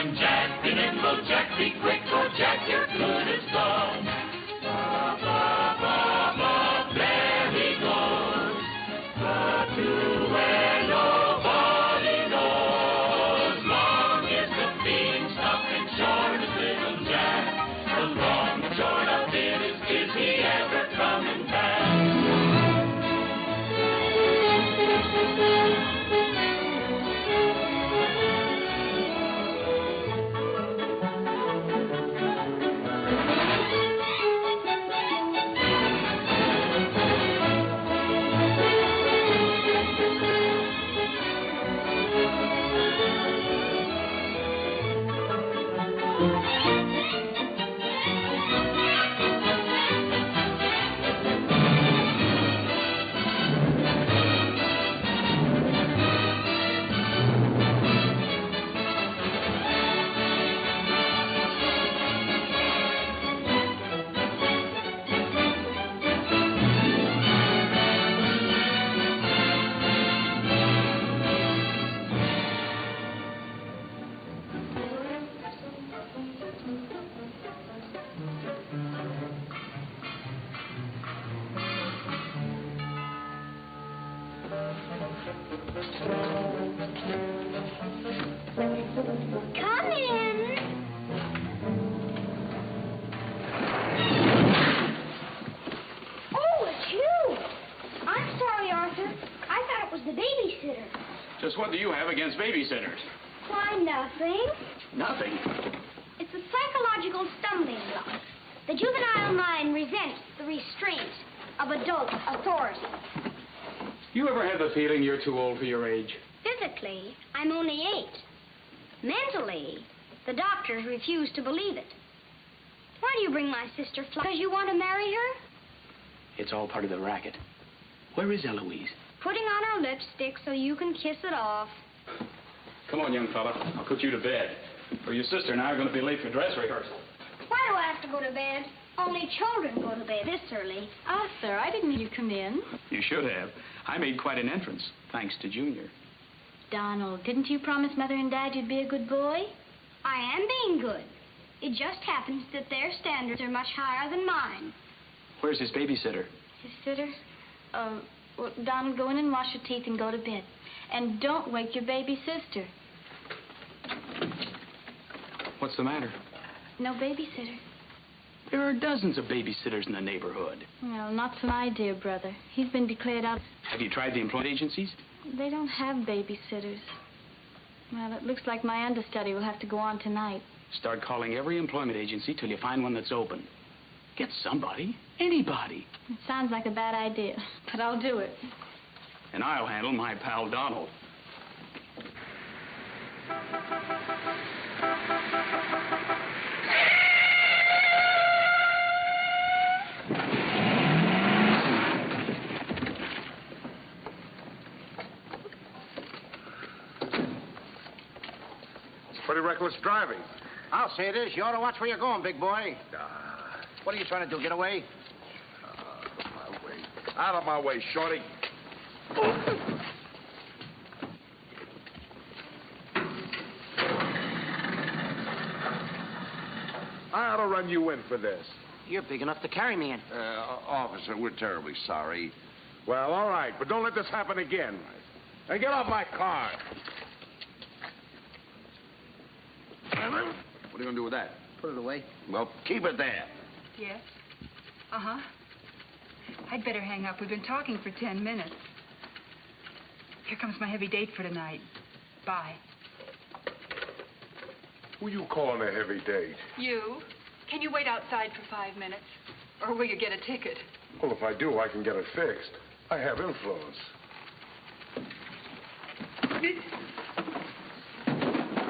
them Jack, be nimble, Jack, be quick, oh Jack, you're good as gold. Ba, ba, ba, ba, there he goes. But to where nobody knows. Long is the beanstalk and short is little Jack. The long and short of it is he ever coming back? Come in. Oh, it's you. I'm sorry, Arthur. I thought it was the babysitter. Just what do you have against babysitters? Why, nothing. Nothing. It's a psychological stumbling block. The juvenile mind resents the restraint of adult authority. You ever had the feeling you're too old for your age? Physically, I'm only 8. Mentally, the doctors refuse to believe it. Why do you bring my sister Flo? Because you want to marry her? It's all part of the racket. Where is Eloise? Putting on her lipstick so you can kiss it off. Come on, young fella. I'll put you to bed. For your sister and I are going to be late for dress rehearsal. Why do I have to go to bed? Only children go to bed this early. Arthur, I didn't mean you come in. You should have. I made quite an entrance, thanks to Junior. Donald, didn't you promise Mother and Dad you'd be a good boy? I am being good. It just happens that their standards are much higher than mine. Where's his babysitter? His sitter? Well, Donald, go in and wash your teeth and go to bed. And don't wake your baby sister. What's the matter? No babysitter. There are dozens of babysitters in the neighborhood. Well, not for my dear brother. He's been declared out. Have you tried the employment agencies? They don't have babysitters. Well, it looks like my understudy will have to go on tonight. Start calling every employment agency till you find one that's open. Get somebody, anybody. It sounds like a bad idea, but I'll do it. And I'll handle my pal Donald. Pretty reckless driving. I'll say it is. You ought to watch where you're going, big boy. What are you trying to do, get away? Out of my way. Out of my way, shorty. I ought to run you in for this. You're big enough to carry me in. Officer, we're terribly sorry. Well, all right, but don't let this happen again. Now get off my car. What are you going to do with that? Put it away. Well, keep it there. Yes? Uh-huh. I'd better hang up. We've been talking for 10 minutes. Here comes my heavy date for tonight. Bye. Who you calling a heavy date? You? Can you wait outside for 5 minutes? Or will you get a ticket? Well, if I do, I can get it fixed. I have influence.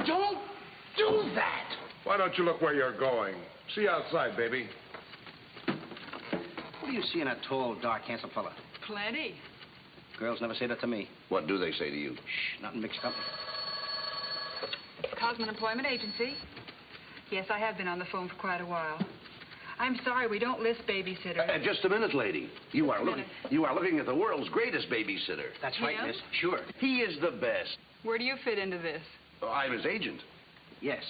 Don't do that! Why don't you look where you're going? See you outside, baby. What do you see in a tall, dark, handsome fella? Plenty. Girls never say that to me. What do they say to you? Shh, not in mixed company. Cosman Employment Agency. Yes, I have been on the phone for quite a while. I'm sorry, we don't list babysitters. Just a minute, lady. You are looking at the world's greatest babysitter. That's right, Yeah? miss. Sure. He is the best. Where do you fit into this? I'm his agent. Yes.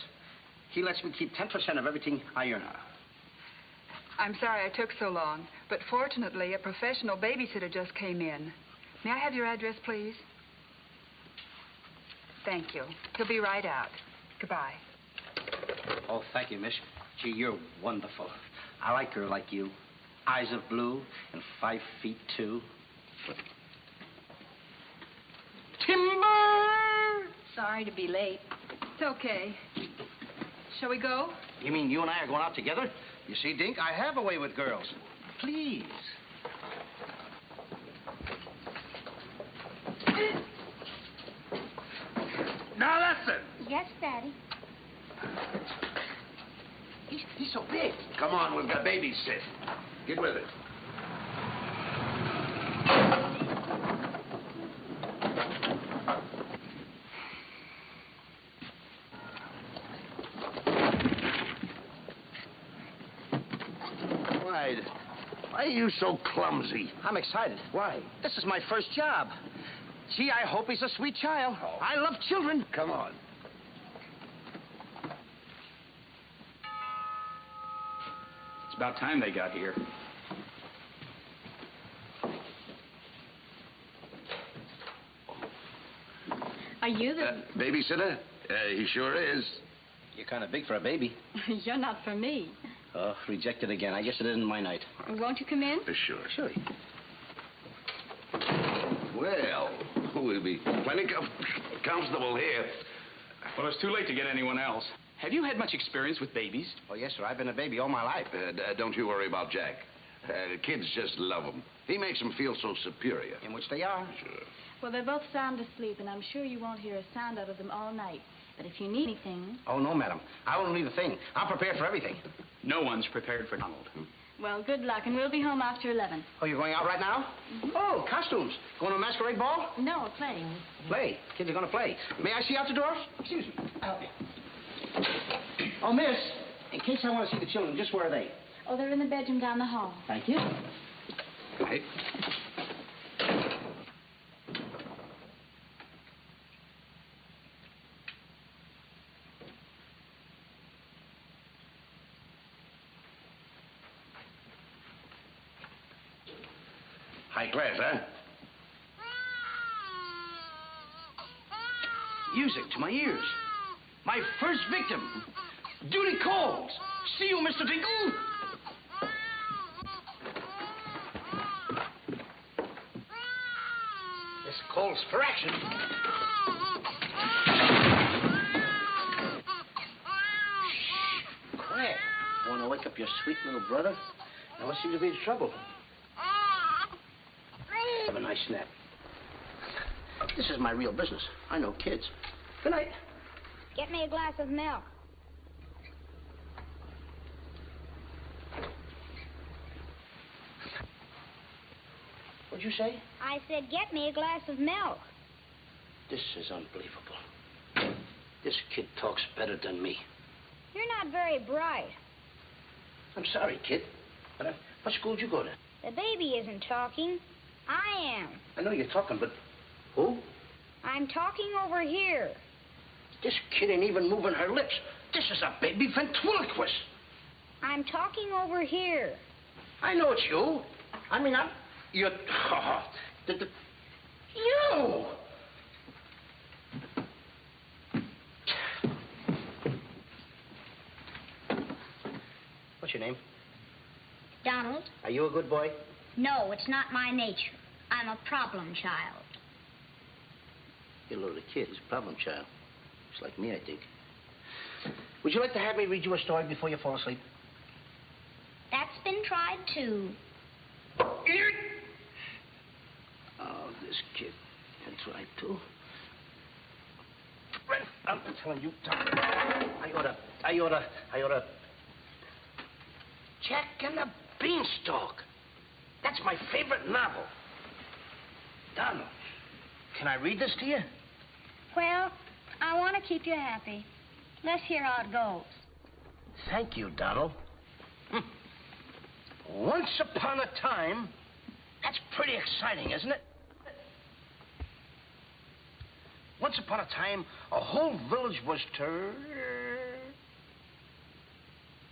He lets me keep 10% of everything I earn. I'm sorry I took so long, but fortunately, a professional babysitter just came in. May I have your address, please? Thank you. He'll be right out. Goodbye. Oh, thank you, miss. Gee, you're wonderful. I like a girl like you. Eyes of blue and 5'2". Timber! Sorry to be late. It's okay. Shall we go? You mean you and I are going out together? You see, Dink, I have a way with girls. Please. Now listen. Yes, Daddy. He's so big. Come on, we've got babysit. Get with it. Why are you so clumsy? I'm excited. Why? This is my first job. Gee, I hope he's a sweet child. Oh. I love children. Come on. It's about time they got here. Are you the... Babysitter? He sure is. You're kind of big for a baby. You're not for me. Oh, rejected again. I guess it isn't my night. Won't you come in? Sure. Sure. Well, we'll be plenty comfortable here. Well, it's too late to get anyone else. Have you had much experience with babies? Oh, yes, sir. I've been a baby all my life. Don't you worry about Jack. Kids just love him. He makes them feel so superior. In which they are. Sure. Well, they're both sound asleep, and I'm sure you won't hear a sound out of them all night. But if you need anything... Oh, no, madam. I won't need a thing. I'm prepared for everything. No one's prepared for Donald. Well, good luck, and we'll be home after 11. Oh, you're going out right now? Mm-hmm. Oh, costumes. Going to a masquerade ball? No, playing. Play. Kids are going to play. May I see out the door? Excuse me. I'll help you. Oh, miss, in case I want to see the children, just where are they? Oh, they're in the bedroom down the hall. Thank you. Hey. High class, huh? Music to my ears. My first victim. Duty calls. See you, Mr. Dingle. This calls for action. Shh. Quiet. Want to wake up your sweet little brother? Now, what seems to be the trouble? Have a nice nap. This is my real business. I know kids. Good night. Get me a glass of milk. What'd you say? I said, get me a glass of milk. This is unbelievable. This kid talks better than me. You're not very bright. I'm sorry, kid. But what school did you go to? The baby isn't talking. I am. I know you're talking, but who? I'm talking over here. This kid ain't even moving her lips. This is a baby ventriloquist. I'm talking over here. I know it's you. You're... You! What's your name? Donald? Are you a good boy? No, it's not my nature. I'm a problem child. You're a little kid. He's a problem child. Just like me, I think. Would you like to have me read you a story before you fall asleep? That's been tried, too. Oh, this kid. That's right, too. I'm telling you, Tom. I oughta... Jack and the Beanstalk. That's my favorite novel. Donald, can I read this to you? Well, I want to keep you happy. Let's hear how it goes. Thank you, Donald. Once upon a time... That's pretty exciting, isn't it? Once upon a time, a whole village was turned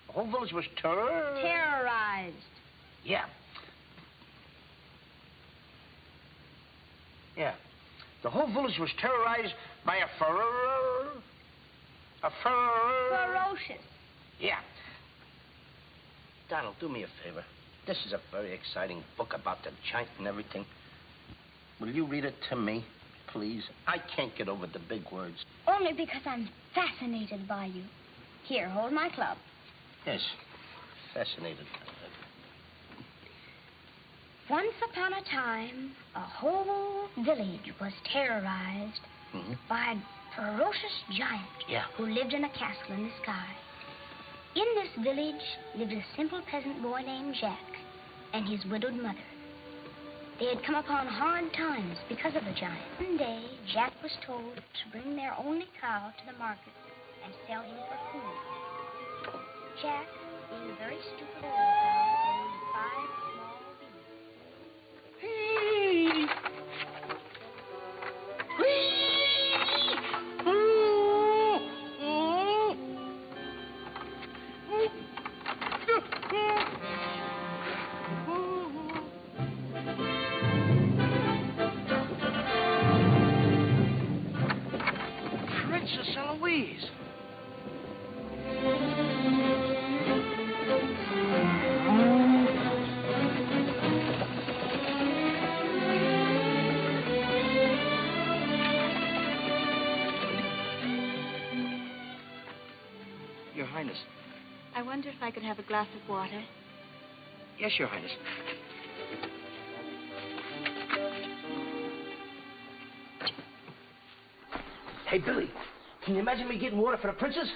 The whole village was Terrorized. Yeah. Yeah. The whole village was terrorized by a Ferocious. Yeah. Donald, do me a favor. This is a very exciting book about the giant and everything. Will you read it to me, please? I can't get over the big words. Only because I'm fascinated by you. Here, hold my club. Yes, fascinated. Once upon a time, a whole village was terrorized by a ferocious giant who lived in a castle in the sky. In this village lived a simple peasant boy named Jack and his widowed mother. They had come upon hard times because of the giant. One day, Jack was told to bring their only cow to the market and sell him for food. Jack, being very stupid, owned 5 small beasts. Princess Eloise. Your Highness. I wonder if I could have a glass of water. Yes, Your Highness. Hey, Billy, can you imagine me getting water for the princess?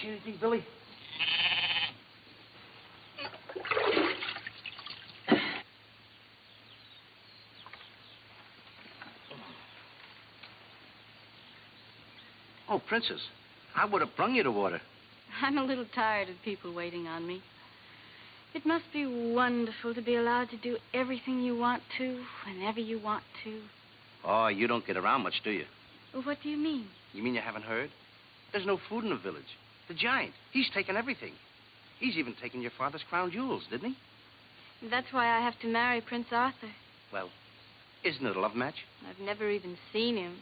See anything, Billy? Oh, Princess, I would have brung you the water. I'm a little tired of people waiting on me. It must be wonderful to be allowed to do everything you want to, whenever you want to. Oh, you don't get around much, do you? Well, what do you mean? You mean you haven't heard? There's no food in the village. The giant, he's taken everything. He's even taken your father's crown jewels, didn't he? That's why I have to marry Prince Arthur. Well, isn't it a love match? I've never even seen him.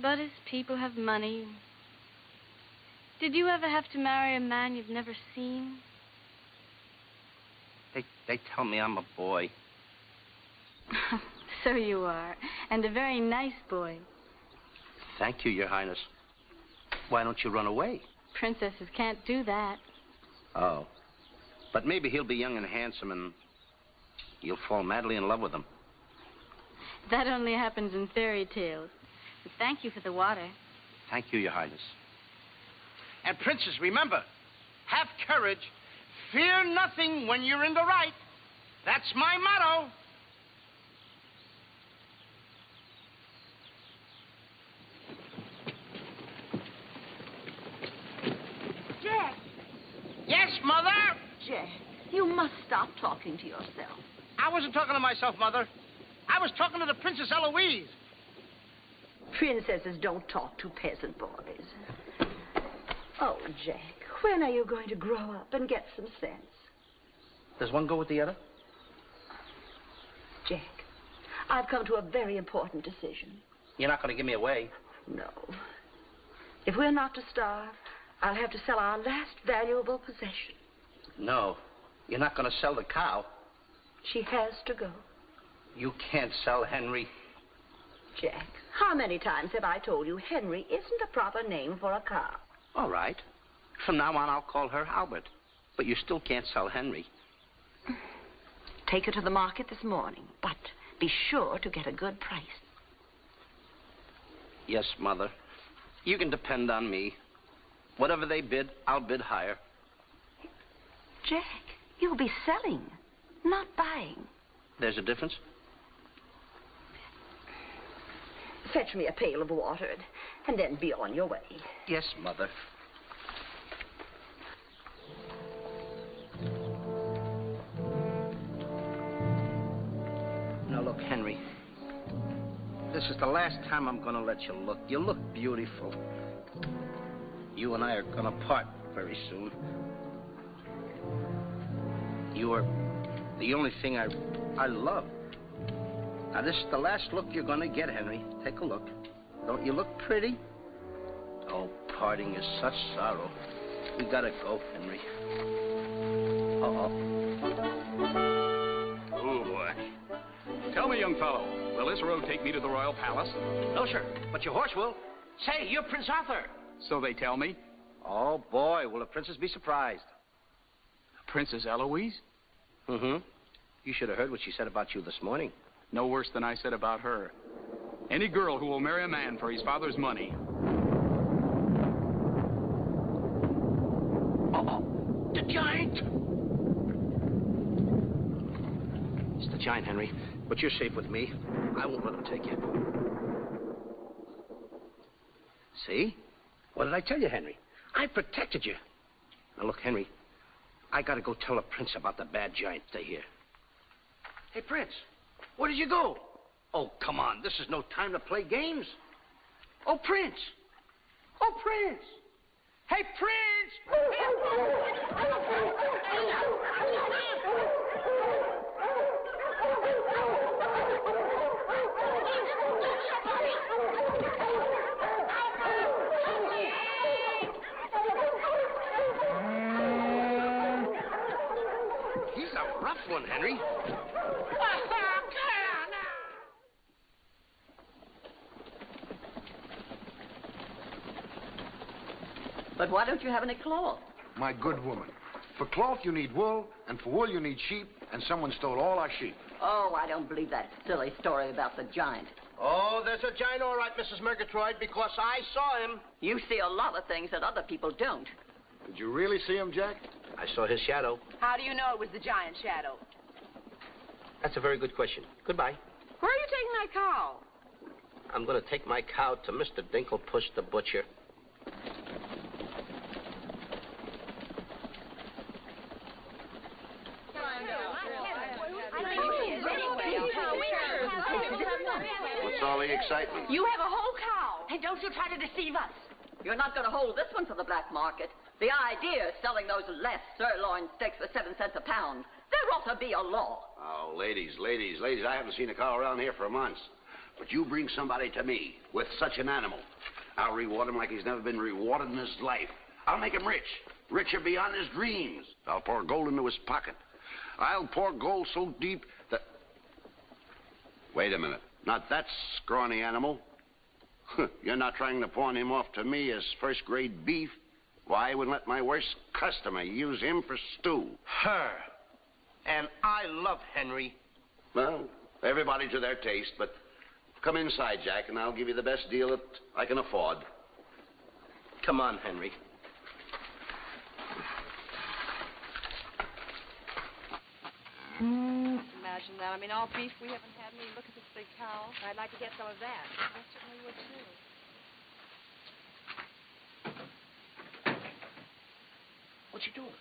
But his people have money. Did you ever have to marry a man you've never seen? They tell me I'm a boy. So you are. And a very nice boy. Thank you, Your Highness. Why don't you run away? Princesses can't do that. Oh. But maybe he'll be young and handsome and you'll fall madly in love with him. That only happens in fairy tales. But thank you for the water. Thank you, Your Highness. And, Princess, remember, have courage. Fear nothing when you're in the right. That's my motto. Jack! Yes, Mother? Jack, you must stop talking to yourself. I wasn't talking to myself, Mother. I was talking to the Princess Eloise. Princesses don't talk to peasant boys. Oh, Jack, when are you going to grow up and get some sense? Does one go with the other? Jack, I've come to a very important decision. You're not going to give me away. No. If we're not to starve, I'll have to sell our last valuable possession. No, you're not going to sell the cow. She has to go. You can't sell Henry. Jack, how many times have I told you Henry isn't a proper name for a cow? All right. From now on, I'll call her Albert. But you still can't sell Henry. Take her to the market this morning, but be sure to get a good price. Yes, Mother. You can depend on me. Whatever they bid, I'll bid higher. Jack, you'll be selling, not buying. There's a difference? Fetch me a pail of water and then be on your way. Yes, Mother. this is the last time I'm going to let you look. You look beautiful. You and I are going to part very soon. You are the only thing I love. Now, this is the last look you're going to get, Henry. Take a look. Don't you look pretty? Oh, parting is such sorrow. We got to go, Henry. Oh, boy. Tell me, young fellow, will this road take me to the royal palace? No, sir, but your horse will. Say, you're Prince Arthur. So they tell me. Oh, boy, will the princess be surprised. Princess Eloise? Mm-hmm. You should have heard what she said about you this morning. No worse than I said about her. Any girl who will marry a man for his father's money. Uh-oh, the giant! It's the giant, Henry, but you're safe with me. I won't let him take you. See? What did I tell you, Henry? I protected you. Now, look, Henry, I gotta go tell the prince about the bad giant. Stay here. Hey, Prince, where did you go? Oh, come on. This is no time to play games. Oh, Prince. Oh, Prince. Hey, Prince! He's a rough one, Henry. But why don't you have any cloth? My good woman, for cloth you need wool, and for wool you need sheep, and someone stole all our sheep. Oh, I don't believe that silly story about the giant. Oh, there's a giant, all right, Mrs. Murgatroyd, because I saw him. You see a lot of things that other people don't. Did you really see him, Jack? I saw his shadow. How do you know it was the giant shadow? That's a very good question. Goodbye. Where are you taking my cow? I'm going to take my cow to Mr. Dinklepuss the butcher. What's all the excitement? You have a whole cow. And don't you try to deceive us. You're not going to hold this one for the black market. The idea is selling those less sirloin steaks for 7 cents a pound. There ought to be a law. Oh, ladies, I haven't seen a cow around here for months. But you bring somebody to me with such an animal, I'll reward him like he's never been rewarded in his life. I'll make him rich, richer beyond his dreams. I'll pour gold into his pocket. I'll pour gold so deep that... Wait a minute. Not that scrawny animal. You're not trying to pawn him off to me as first-grade beef. Why, I wouldn't let my worst customer use him for stew. Her. And I love Henry. Well, everybody to their taste, but come inside, Jack, and I'll give you the best deal that I can afford. Come on, Henry. Imagine that. I mean, all beef we haven't had. Any look at this big cow. I'd like to get some of that. I certainly would, too. What's he doing?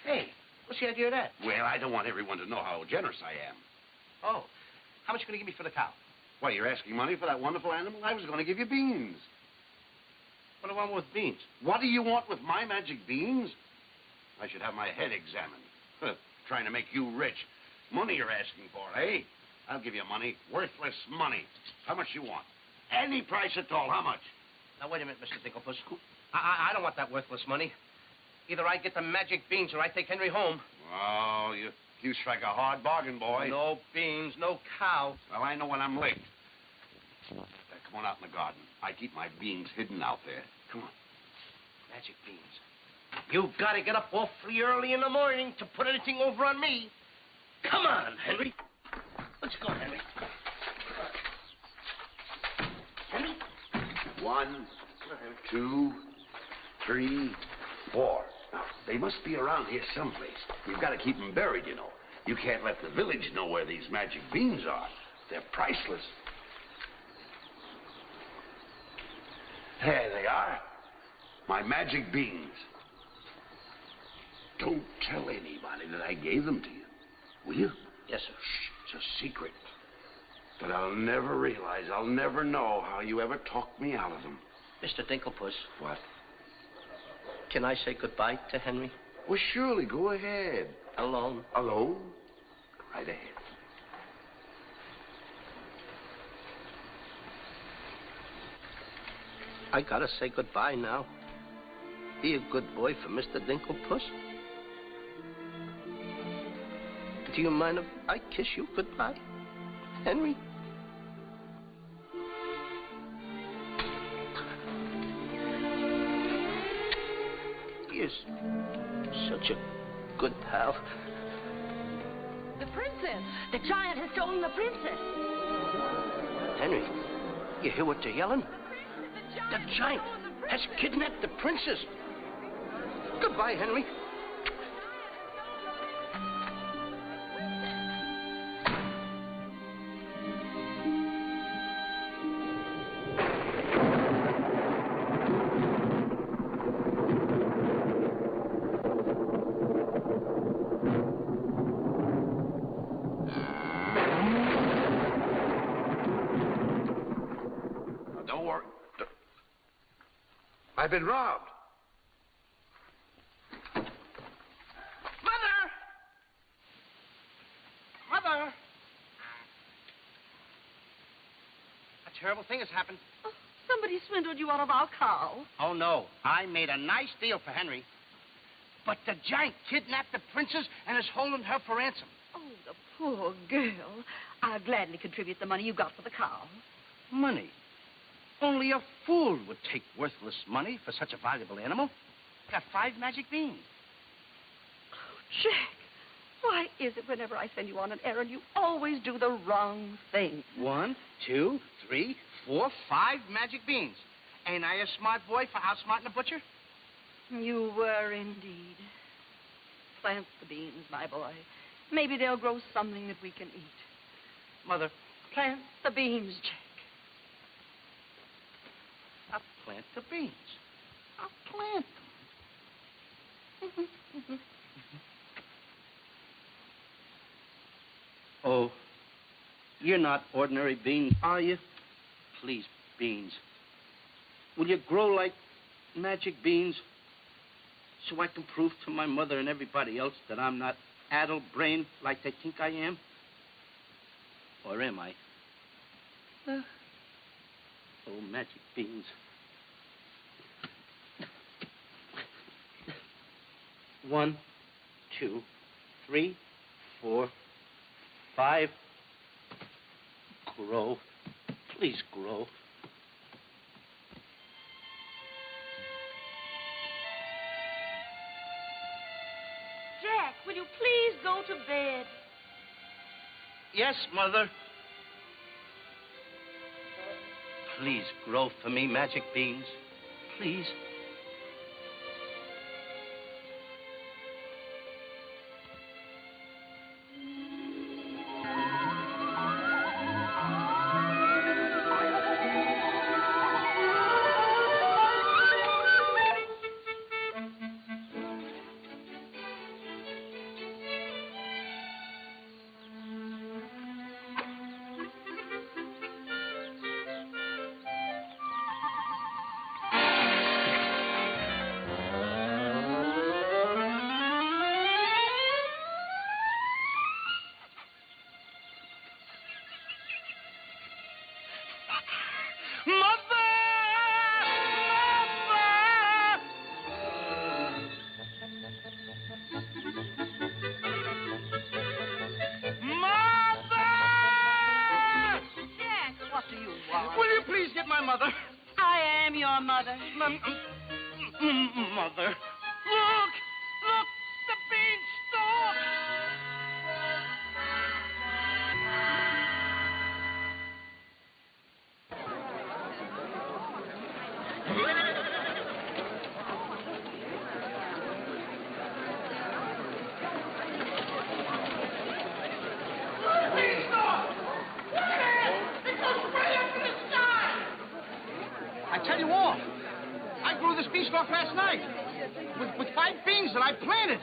Hey, what's the idea of that? Well, I don't want everyone to know how generous I am. Oh, how much are you going to give me for the cow? Why, you're asking money for that wonderful animal? I was going to give you beans. What do I want with beans? What do you want with my magic beans? I should have my head examined. Trying to make you rich. Money you're asking for, eh? I'll give you money. Worthless money. How much you want? Any price at all. How much? Now, wait a minute, Mr. Dinklepuss. I don't want that worthless money. Either I get the magic beans or I take Henry home. Oh, you strike a hard bargain, boy. No beans, no cow. Well, I know when I'm late. Come on out in the garden. I keep my beans hidden out there. Come on. Magic beans. You've got to get up awfully early in the morning to put anything over on me. Come on, Henry. Let's go, Henry. Henry? 1, 2, 3, 4. Now, they must be around here someplace. You've got to keep them buried, you know. You can't let the village know where these magic beans are. They're priceless. There they are. My magic beans. Don't tell anybody that I gave them to you. Will you? Yes, sir. Shh, it's a secret. But I'll never realize, I'll never know how you ever talked me out of them. Mr. Dinklepuss. What? Can I say goodbye to Henry? Well, surely, go ahead. Alone? Alone? Right ahead. I gotta say goodbye now. Be a good boy for Mr. Dinklepuss. Do you mind if I kiss you goodbye, Henry? You're such a good pal. The princess! The giant has stolen the princess! Henry, you hear what they're yelling? The giant has kidnapped the princess. Goodbye, Henry. Don't worry. I've been robbed. Mother! A terrible thing has happened. Oh, somebody swindled you out of our cow. Oh, no. I made a nice deal for Henry. But the giant kidnapped the princess and is holding her for ransom. Oh, the poor girl. I'll gladly contribute the money you got for the cow. Money? Only a fool would take worthless money for such a valuable animal. Got 5 magic beans. Oh, Jack. Why is it whenever I send you on an errand, you always do the wrong thing? 1, 2, 3, 4, 5 magic beans. Ain't I a smart boy for outsmarting a butcher? You were indeed. Plant the beans, my boy. Maybe they'll grow something that we can eat. Mother, Plant the beans, Jack. I'll plant the beans. I'll plant them. Oh, you're not ordinary beans, are you? Please, beans. Will you grow like magic beans so I can prove to my mother and everybody else that I'm not addle-brained like they think I am? Or am I? Oh, magic beans. One, 2, 3, 4, 5. Grow. Please grow. Jack, will you please go to bed? Yes, Mother. Please grow for me, magic beans. Please. Mother. I am your mother. Mother. Look! Look! The beanstalk! I tell you all, I grew this beanstalk last night with 5 beans that I planted.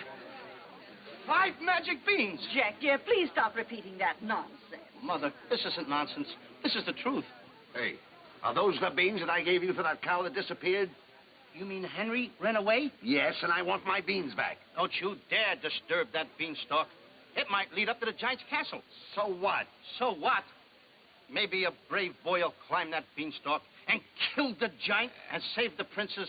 5 magic beans. Jack, dear, please stop repeating that nonsense. Mother, this isn't nonsense. This is the truth. Hey, are those the beans that I gave you for that cow that disappeared? You mean Henry ran away? Yes, and I want my beans back. Don't you dare disturb that beanstalk. It might lead up to the giant's castle. So what? So what? Maybe a brave boy will climb that beanstalk and kill the giant and save the princess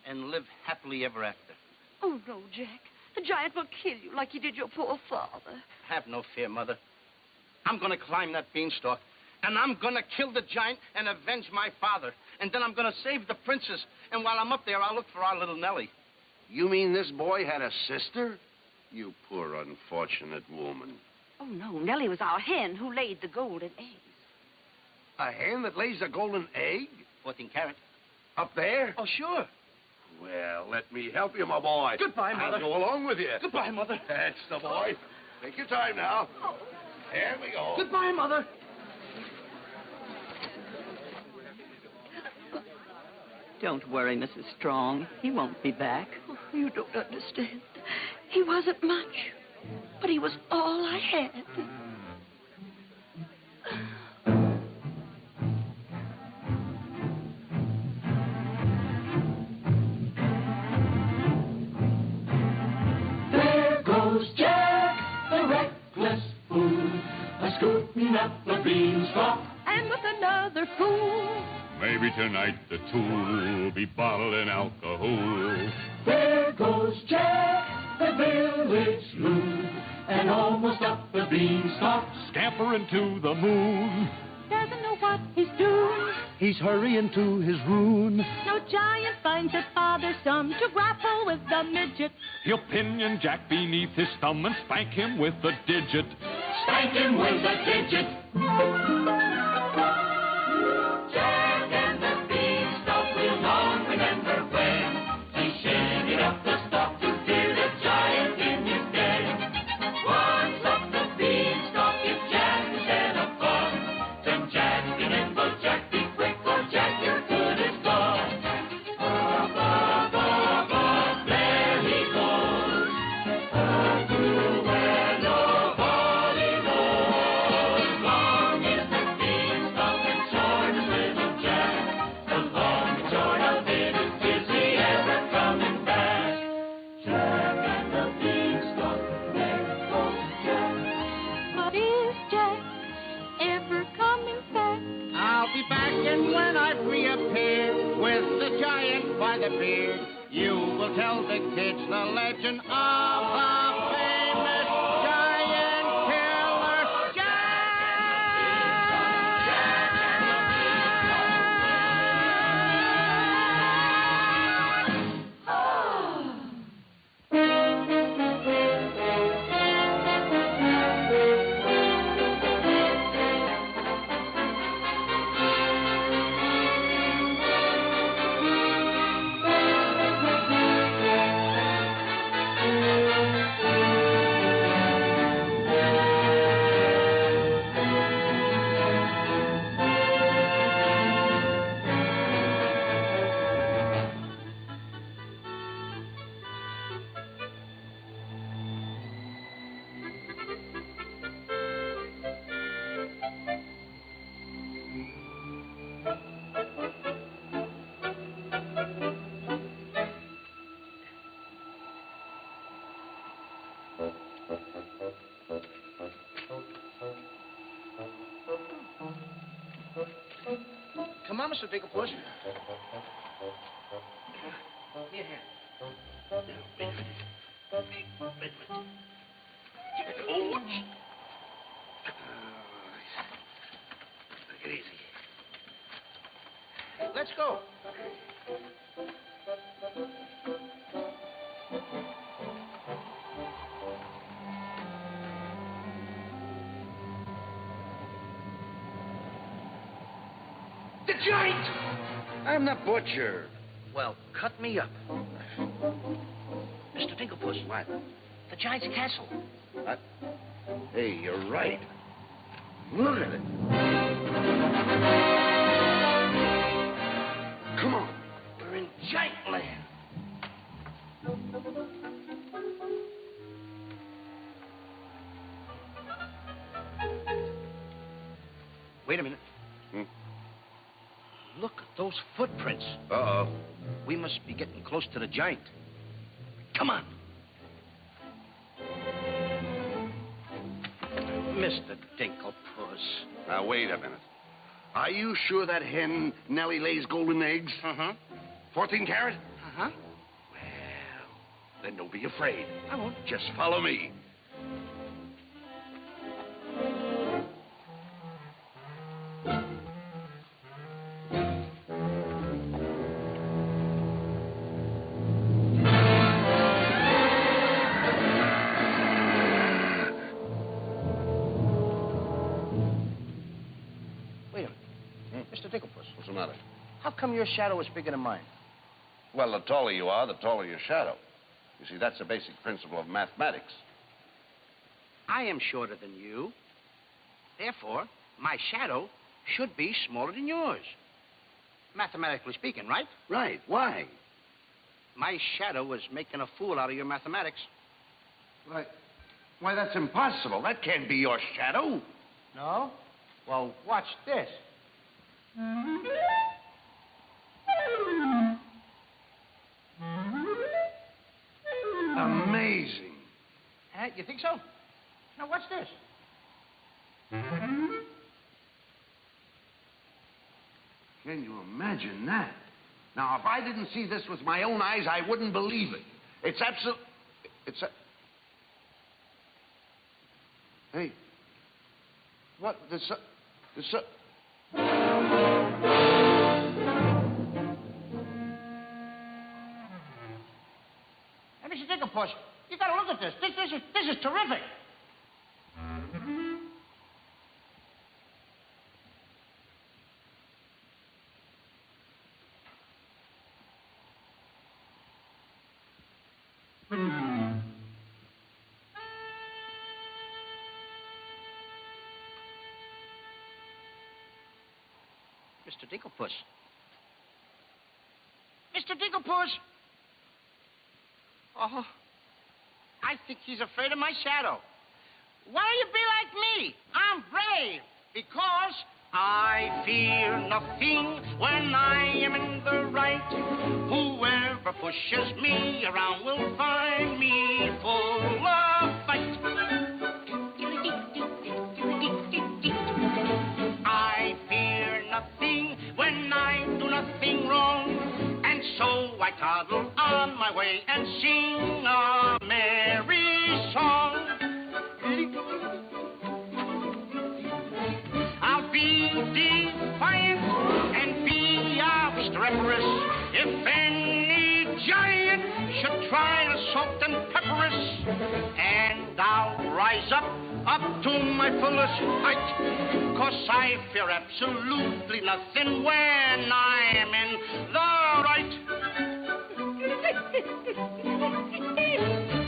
and live happily ever after. Oh, no, Jack. The giant will kill you like he did your poor father. Have no fear, Mother. I'm going to climb that beanstalk, and I'm going to kill the giant and avenge my father. And then I'm going to save the princess. And while I'm up there, I'll look for our little Nellie. You mean this boy had a sister? You poor unfortunate woman. Oh, no. Nellie was our hen who laid the golden eggs. A hen that lays a golden egg? 14 carat. Up there? Oh, sure. Well, let me help you, my boy. Goodbye, Mother. I'll go along with you. Goodbye, Mother. That's the boy. Take your time now. There we go. Goodbye, Mother. Don't worry, Mrs. Strong. He won't be back. Oh, you don't understand. He wasn't much, but he was all I had. There goes Jack, the reckless fool, a-scooting up the beanstalk. And with another fool. Maybe tonight the two'll be bottling alcohol. There goes Jack, the village loon, and almost up the beanstalk. Scampering to the moon. Doesn't know what he's doing. He's hurrying to his ruin. No giant finds it bothersome to grapple with the midget. He'll pinion Jack beneath his thumb and spank him with a digit. Spank him with a digit. Jack and the beanstalk will long remember when he shinnied up the stalk to fear the giant in his den. Once up the beanstalk, if Jack instead of fun, then Jack be nimble, Jack be quick, for Jack your good is gone. Up, up, up, up, there he goes, up to where nobody knows. Long is the beanstalk and short is little Jack. The long and short of it is he ever coming back? Jack and the beanstalk, there goes Jack. But is Jack ever coming back? I'll be back, and when I reappear with the giant by the beard, you will tell the kids the legend of the famous giant killer Come on, Mr. Digglepuss. Here, here. Take it easy. Let's go. The giant! I'm the butcher. Well, cut me up. Mr. Digglepuss. What? The giant's castle. What? Hey, you're right. Look at it. Come on. We're in giant land. Wait a minute. Look at those footprints. Uh-oh. We must be getting close to the giant. Come on. Mr. Dinklepuss. Now, wait a minute. Are you sure that hen Nellie lays golden eggs? Uh-huh. 14 carat? Uh-huh. Well, then don't be afraid. I won't. Just follow me. Mr. Dinklepuss. What's the matter? How come your shadow is bigger than mine? Well, the taller you are, the taller your shadow. You see, that's a basic principle of mathematics. I am shorter than you. Therefore, my shadow should be smaller than yours. Mathematically speaking, right? Right. Why? My shadow was making a fool out of your mathematics. Why, that's impossible. That can't be your shadow. No? Well, watch this. Amazing. You think so? Now, what's this? Can you imagine that? Now, if I didn't see this with my own eyes, I wouldn't believe it. It's absolute... Hey. What? Hey, Mr. Dinklepuss, you gotta look at this. This is terrific. Mr. Dinklepuss. Mr. Dinklepuss! Oh, I think he's afraid of my shadow. Why don't you be like me? I'm brave because I fear nothing when I am in the right. Whoever pushes me around will find me full of fight. I fear nothing when I do nothing wrong, and so I toddle on my way and sing a merry song. I'll be defiant and be obstreperous if any giant should try to salt and pepper us, and I'll rise up to my fullest height, 'cause I fear absolutely nothing when I am in the right.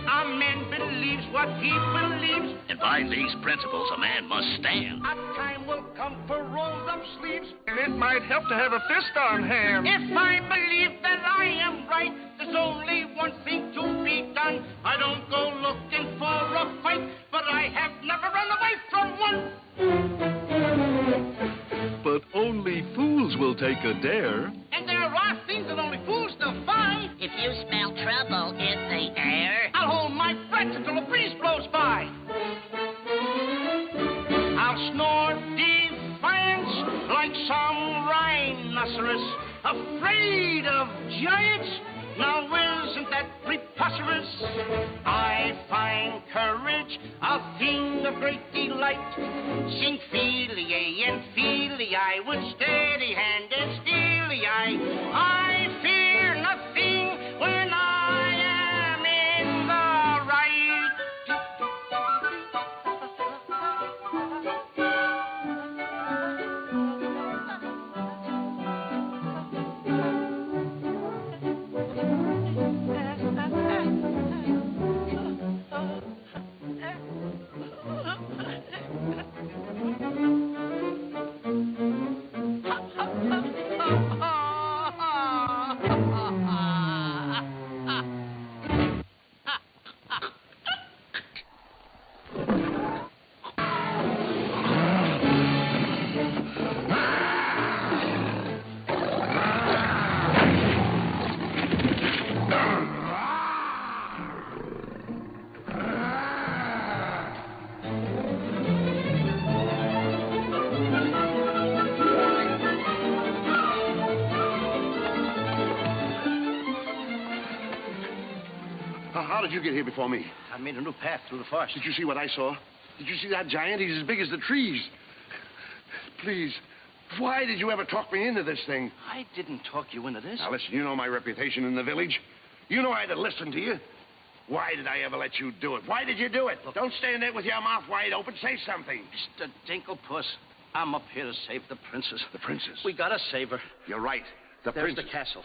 A man believes what he believes, and by these principles a man must stand. A time will come for rolled up sleeves, and it might help to have a fist on hand. If I believe that I am right, there's only one thing to be done. I don't go looking for a fight, but I have never run away from one. But only fools will take a dare. And there are things that only fools defy. If you smell trouble in the air, I'll hold my breath until a breeze blows by. I'll snore defiance like some rhinoceros, afraid of giants. Now isn't that preposterous? I find courage a thing of great delight. Sing Feely and Feely with steady hand and steely eye. I fear nothing when I am in the right. How did you get here before me? I made a new path through the forest. Did you see what I saw? Did you see that giant? He's as big as the trees. Please, why did you ever talk me into this thing? I didn't talk you into this. Now, listen, you know my reputation in the village. You know I'd have listened to you. Why did I ever let you do it? Why did you do it? Look, don't stand there with your mouth wide open. Say something. Mr. Dinklepuss, I'm up here to save the princess. The princess? We gotta save her. You're right. There's princess. the castle.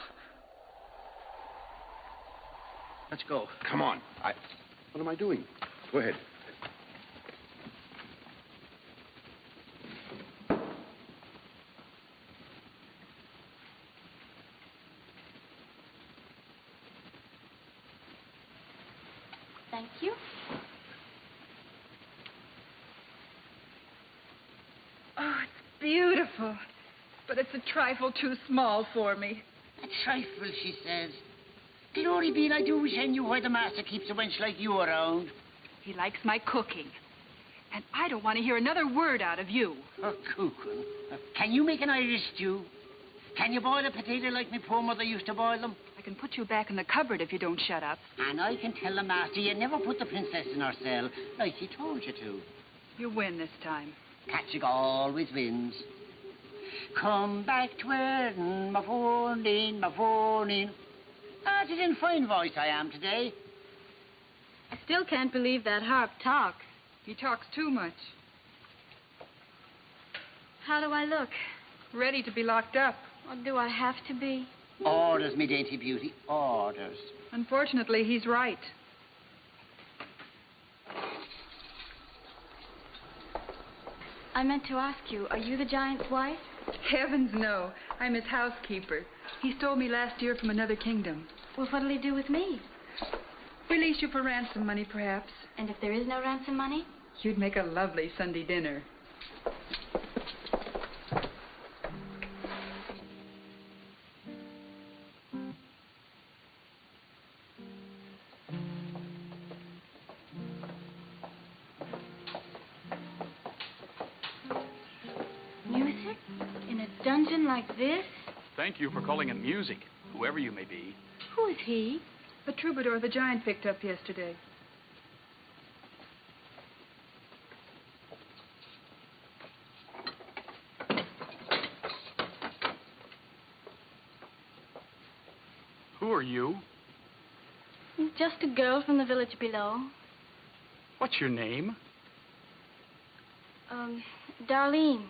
Let's go. Come on. What am I doing? Go ahead. Thank you. Oh, it's beautiful. But it's a trifle too small for me. A trifle, she says. Glory be, I do wish I knew why the master keeps a wench like you around. He likes my cooking. And I don't want to hear another word out of you. Oh, cooking. Can you make an Irish stew? Can you boil a potato like my poor mother used to boil them? I can put you back in the cupboard if you don't shut up. And I can tell the master you never put the princess in her cell, like he told you to. You win this time. Patrick always wins. Come back to Erin, my phone my phone. Ah, it's in fine voice I am today. I still can't believe that harp talks. He talks too much. How do I look? Ready to be locked up. Or do I have to be? Orders, me dainty beauty, orders. Unfortunately, he's right. I meant to ask you, are you the giant's wife? Heavens, no. I'm his housekeeper. He stole me last year from another kingdom. Well, what'll he do with me? Release you for ransom money, perhaps. And if there is no ransom money? You'd make a lovely Sunday dinner. Music? In a dungeon like this? Thank you for calling it music, whoever you may be. Who is he? A troubadour the giant picked up yesterday. Who are you? Just a girl from the village below. What's your name? Darlene.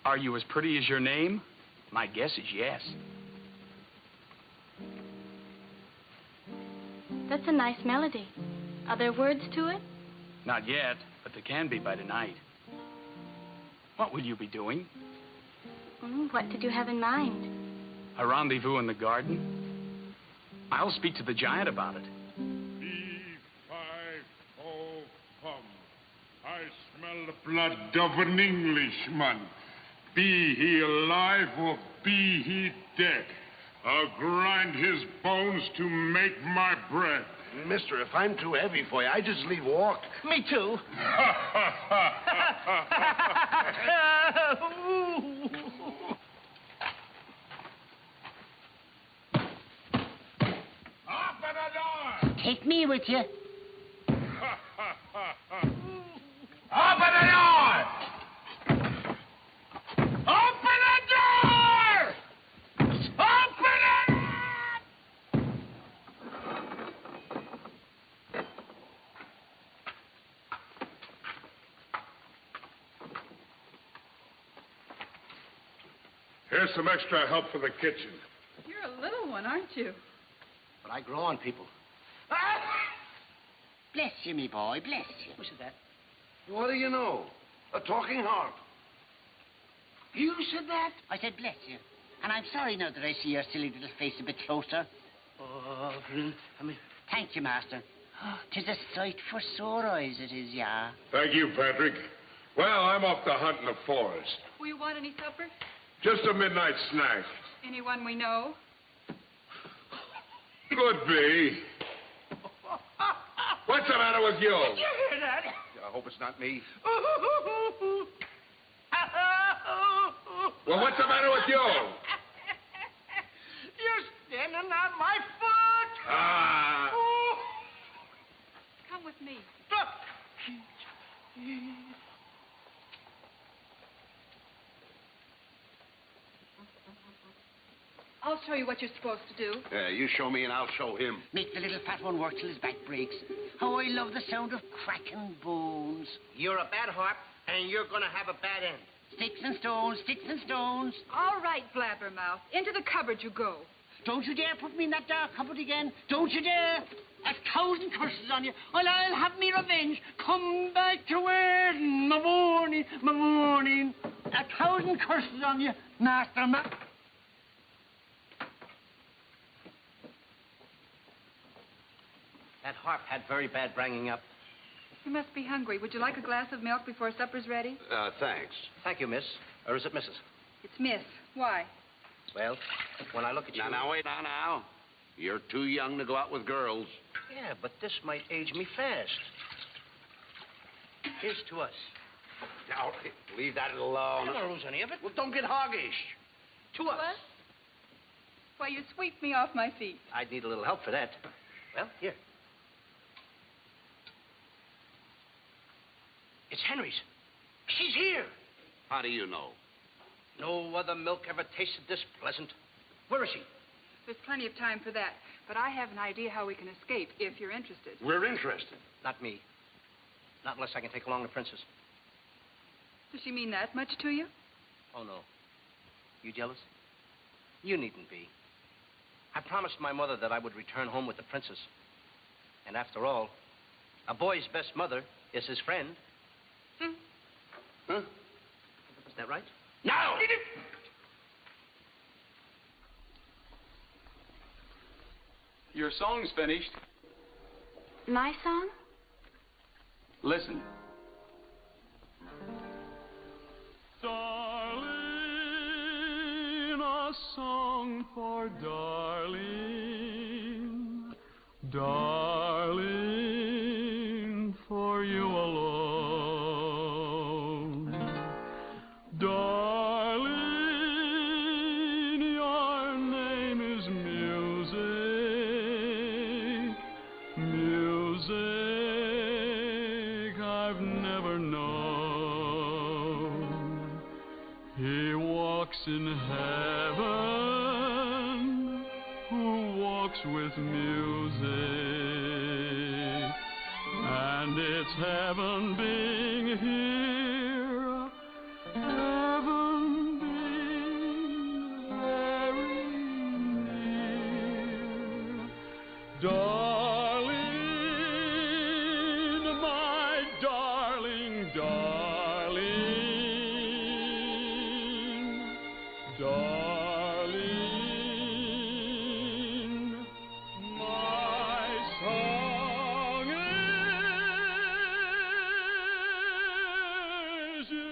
Are you as pretty as your name? My guess is yes. That's a nice melody. Are there words to it? Not yet, but there can be by tonight. What will you be doing? What did you have in mind? A rendezvous in the garden? I'll speak to the giant about it. I smell the blood of an Englishman. Be he alive or be he dead, I'll grind his bones to make my bread. Mister, if I'm too heavy for you, I just leave walk. Me too. Open the door! Take me with you. Open the door! Open the door! Open it! Here's some extra help for the kitchen. You're a little one, aren't you? But I grow on people. Bless you, me boy, bless you. Who said that? What do you know? A talking harp. You said that? I said bless you. And I'm sorry now that I see your silly little face a bit closer. Oh, Thank you, master. 'Tis a sight for sore eyes, it is, yeah. Thank you, Patrick. Well, I'm off to hunt in the forest. Will you want any supper? Just a midnight snack. Anyone we know? Could be. What's the matter with you? Did you hear that? I hope it's not me. Well, what's the matter with you? You're standing on my foot. Ah, I'll show you what you're supposed to do. Yeah, you show me and I'll show him. Make the little fat one work till his back breaks. How I love the sound of cracking bones. You're a bad harp, and you're going to have a bad end. Sticks and stones, sticks and stones. All right, Blabbermouth. Into the cupboard you go. Don't you dare put me in that dark cupboard again. Don't you dare. 1,000 curses on you. Well, I'll have me revenge. Come back to where my morning, my morning. 1,000 curses on you, Master Mouse. That harp had very bad bringing up. You must be hungry. Would you like a glass of milk before supper's ready? Thanks. Thank you, miss. Or is it Mrs.? It's Miss. Why? Well, when I look at you... Now, wait now. You're too young to go out with girls. Yeah, but this might age me fast. Here's to us. Now, leave that alone. I don't lose any of it. Well, don't get hoggish. To us. What? Why, you sweep me off my feet. I'd need a little help for that. Well, here. It's Henry's. She's here. How do you know? No other milk ever tasted this pleasant. Where is she? There's plenty of time for that. But I have an idea how we can escape, if you're interested. We're interested. Not me. Not unless I can take along the princess. Does she mean that much to you? Oh, no. You jealous? You needn't be. I promised my mother that I would return home with the princess. And after all, a boy's best mother is his friend. Huh? Is that right? No! Your song's finished. My song? Listen. Darling, a song for darling, darling, for you alone. Darling, your name is music, music I've never known. He walks in heaven, who walks with music, and it's heaven being here, heaven being very near. Darling, my darling, darling, darling, my song is you.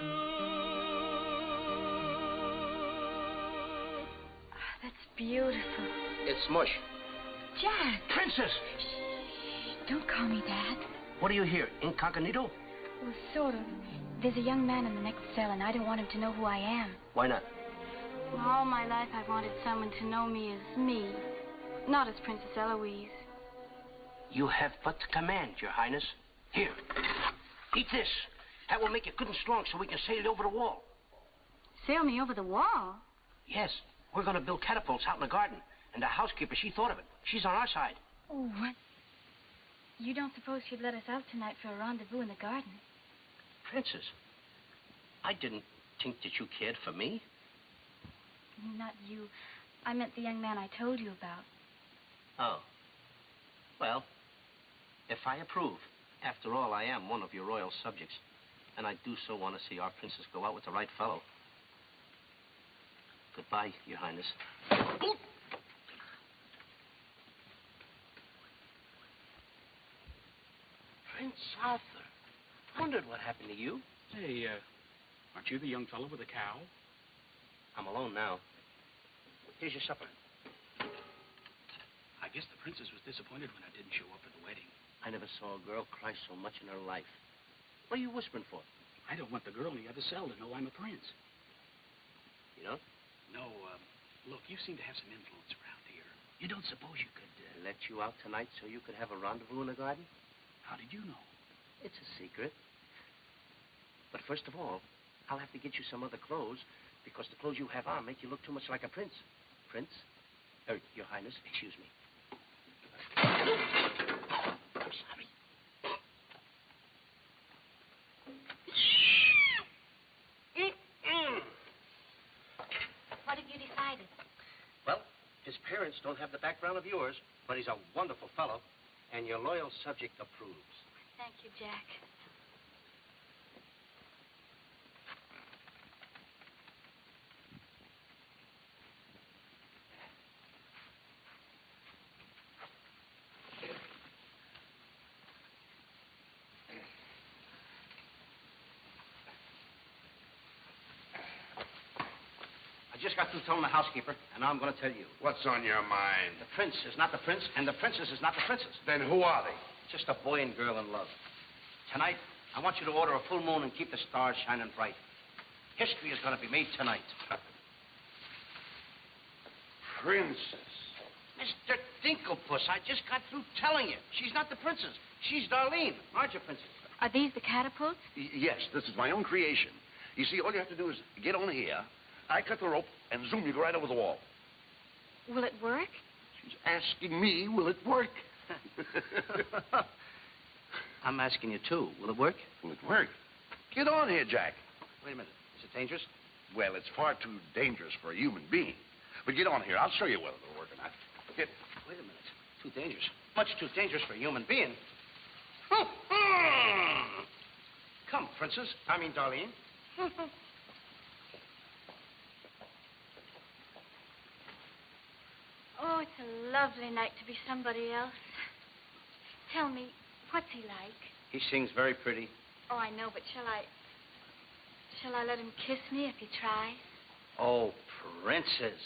That's beautiful. It's mush. Jack. Princess! Don't call me that. What are you here, incognito? Well, sort of. There's a young man in the next cell, and I don't want him to know who I am. Why not? Well, all my life I've wanted someone to know me as me, not as Princess Eloise. You have but to command, Your Highness. Here, eat this. That will make you good and strong so we can sail you over the wall. Sail me over the wall? Yes, we're going to build catapults out in the garden. And the housekeeper, she thought of it. She's on our side. Oh, what? You don't suppose she'd let us out tonight for a rendezvous in the garden? Princess, I didn't think that you cared for me. Not you. I meant the young man I told you about. Oh. Well, if I approve, after all, I am one of your royal subjects, and I do so want to see our princess go out with the right fellow. Goodbye, Your Highness. Prince Arthur. Wondered what happened to you. Hey, aren't you the young fellow with the cow? I'm alone now. Here's your supper. I guess the princess was disappointed when I didn't show up at the wedding. I never saw a girl cry so much in her life. What are you whispering for? I don't want the girl in the other cell to know I'm a prince. You know? No, look, you seem to have some influence around here. You don't suppose you could... Let you out tonight so you could have a rendezvous in the garden? How did you know? It's a secret. But first of all, I'll have to get you some other clothes, because the clothes you have on make you look too much like a prince. Prince Your Highness, excuse me. I'm sorry. What have you decided? Well, his parents don't have the background of yours, but he's a wonderful fellow, and your loyal subject approves. Thank you, Jack. I just got through telling the housekeeper, and now I'm going to tell you. What's on your mind? The prince is not the prince, and the princess is not the princess. Then who are they? Just a boy and girl in love. Tonight, I want you to order a full moon and keep the stars shining bright. History is going to be made tonight. Princess. Mr. Dinklepuss, I just got through telling you. She's not the princess. She's Darlene. Aren't you, princess? Are these the catapults? Yes, this is my own creation. You see, all you have to do is get on here. I cut the rope and zoom, you go right over the wall. Will it work? She's asking me, will it work? I'm asking you, too. Will it work? Will it work? Get on here, Jack. Wait a minute. Is it dangerous? Well, it's far too dangerous for a human being. But get on here. I'll show you whether it'll work or not. Get. Wait a minute. Too dangerous. Much too dangerous for a human being. Come, princess. I mean, Darlene. Oh, it's a lovely night to be somebody else. Tell me, what's he like? He sings very pretty. Oh, I know, but shall I let him kiss me if he tries? Oh, princess.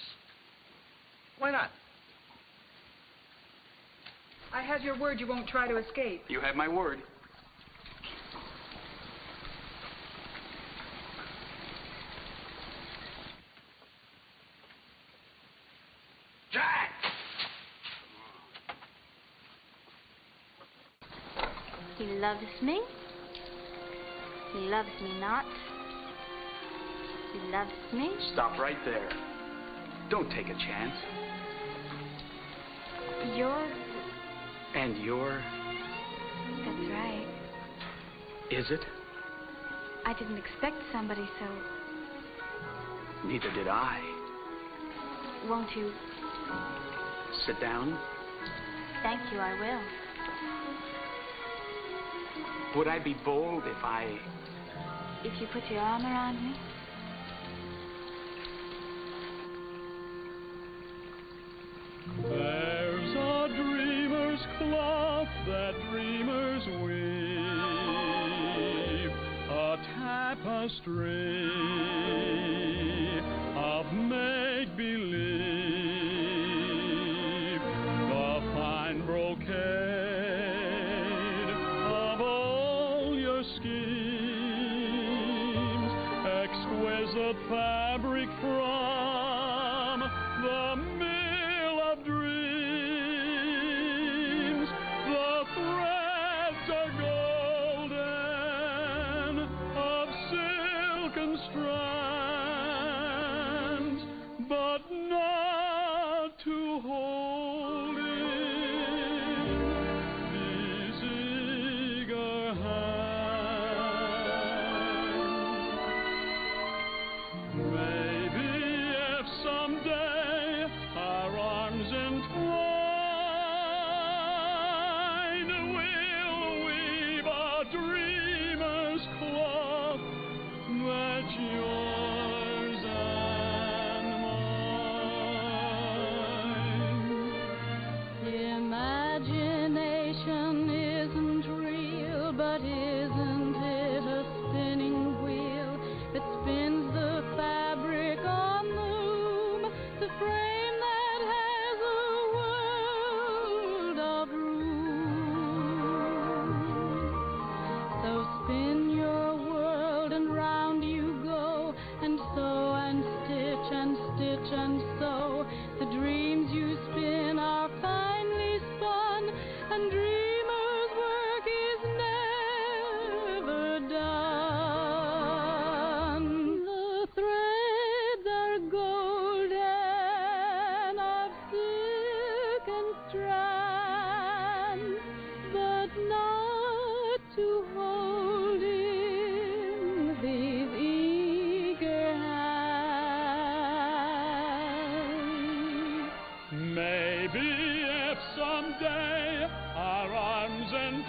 Why not? I have your word you won't try to escape. You have my word. Jack! He loves me. He loves me not. He loves me. Stop right there. Don't take a chance. And you're... That's right. Is it? I didn't expect somebody so... Neither did I. Won't you? Sit down. Thank you, I will. Would I be bold if I... If you put your arm around me? There's a dreamer's cloth that dreamers weave, a tapestry of make-believe, the fine brocade of all your schemes, exquisite fabric from the mill of dreams. The threads are golden, of silken strands, but not to hold in these eager hands. Maybe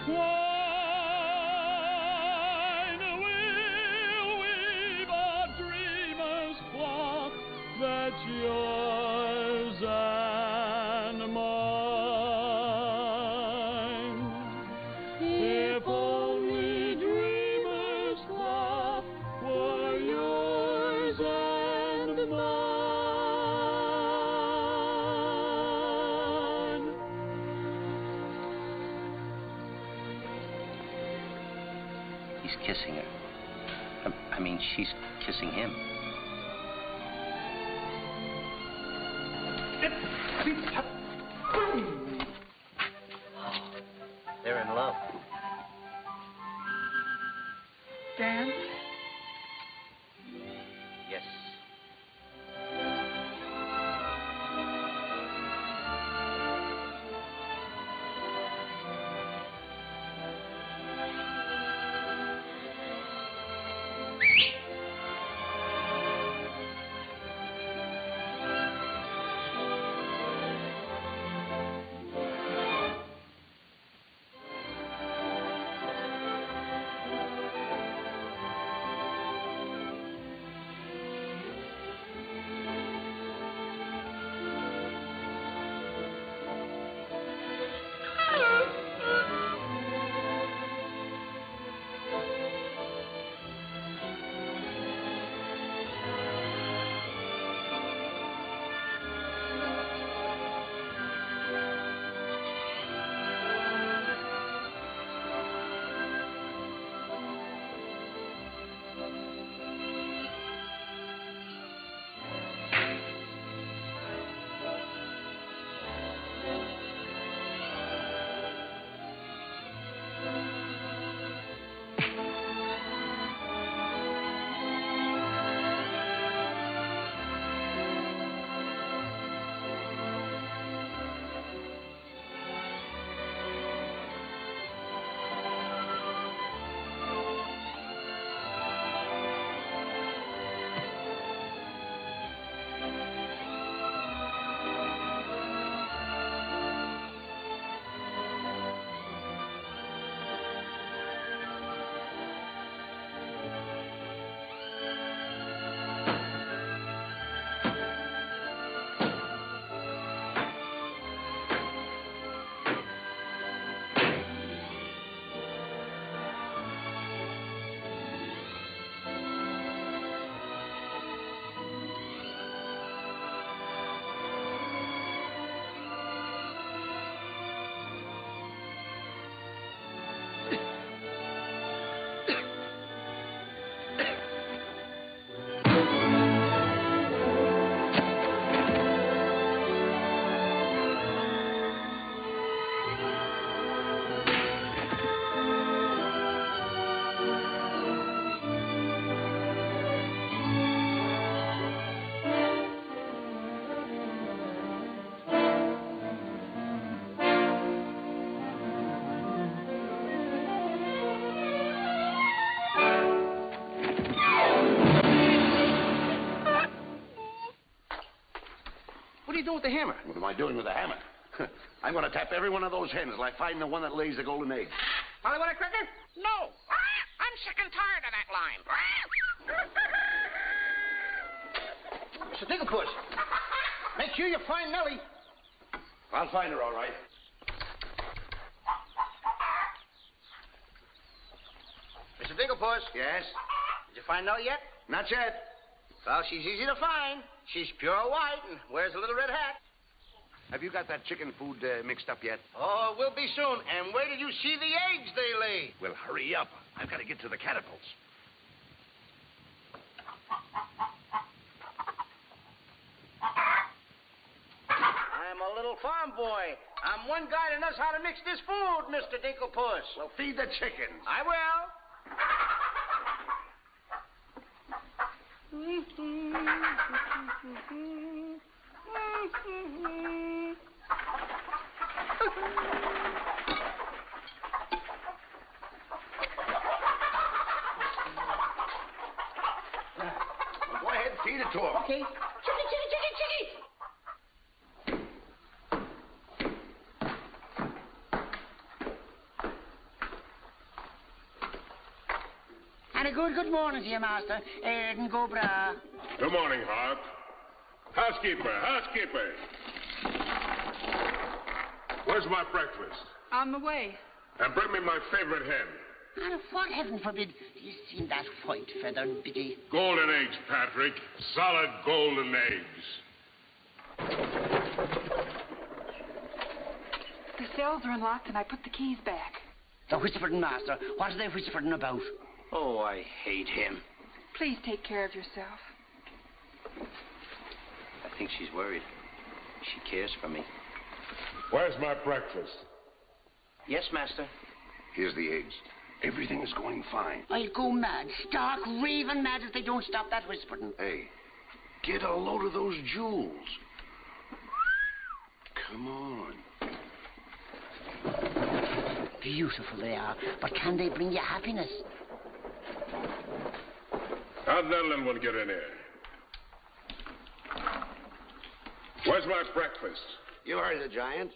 twine will weave a dreamer's cloth that's yours and mine. If only dreamer's cloth were yours and mine. He's kissing her. I mean, she's kissing him. They're in love. Dan? Yes. What are you doing with the hammer? What am I doing with the hammer? I'm going to tap every one of those hens till I find the one that lays the golden egg. Molly, want a cracker? No. I'm sick and tired of that line. Mr. Digglepuss, make sure you find Nellie. I'll find her all right. Mr. Digglepuss. Yes? Did you find Nellie yet? Not yet. Well, she's easy to find. She's pure white and wears a little red hat. Have you got that chicken food mixed up yet? Oh, it will be soon. And where did you see the eggs they lay? Well, hurry up. I've got to get to the catapults. I'm a little farm boy. I'm one guy that knows how to mix this food, Mr. Dinklepuss. Well, feed the chickens. I will. Go ahead, feed it to them. Okay. Chickie, chickie, chickie, chickie. And a good morning to you, Master. Erden go bra. Good morning, Hart. Housekeeper. Where's my breakfast? On the way. And bring me my favorite hen. And what, heaven forbid, do you seen that white-feathered biddy? Golden eggs, Patrick. Solid golden eggs. The cells are unlocked, and I put the keys back. The whispering, Master. What are they whispering about? Oh, I hate him. Please take care of yourself. I think she's worried. She cares for me. Where's my breakfast? Yes, Master. Here's the eggs. Everything is going fine. I'll go mad, stark, raving mad if they don't stop that whispering. Hey, get a load of those jewels. Come on. Beautiful they are, but can they bring you happiness? How'd that little one get in here? Where's my breakfast? You heard the giant.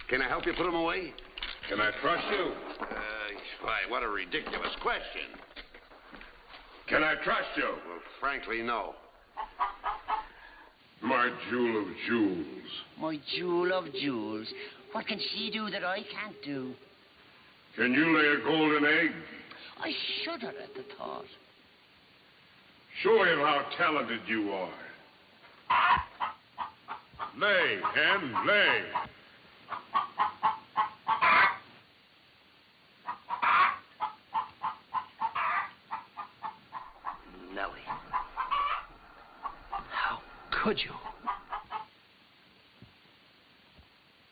Can I help you put them away? Can I trust you? Why, what a ridiculous question. Can I trust you? Well, frankly, no. My jewel of jewels. My jewel of jewels. What can she do that I can't do? Can you lay a golden egg? I shudder at the thought. Show him how talented you are. Lay, hen, lay. Nellie. How could you?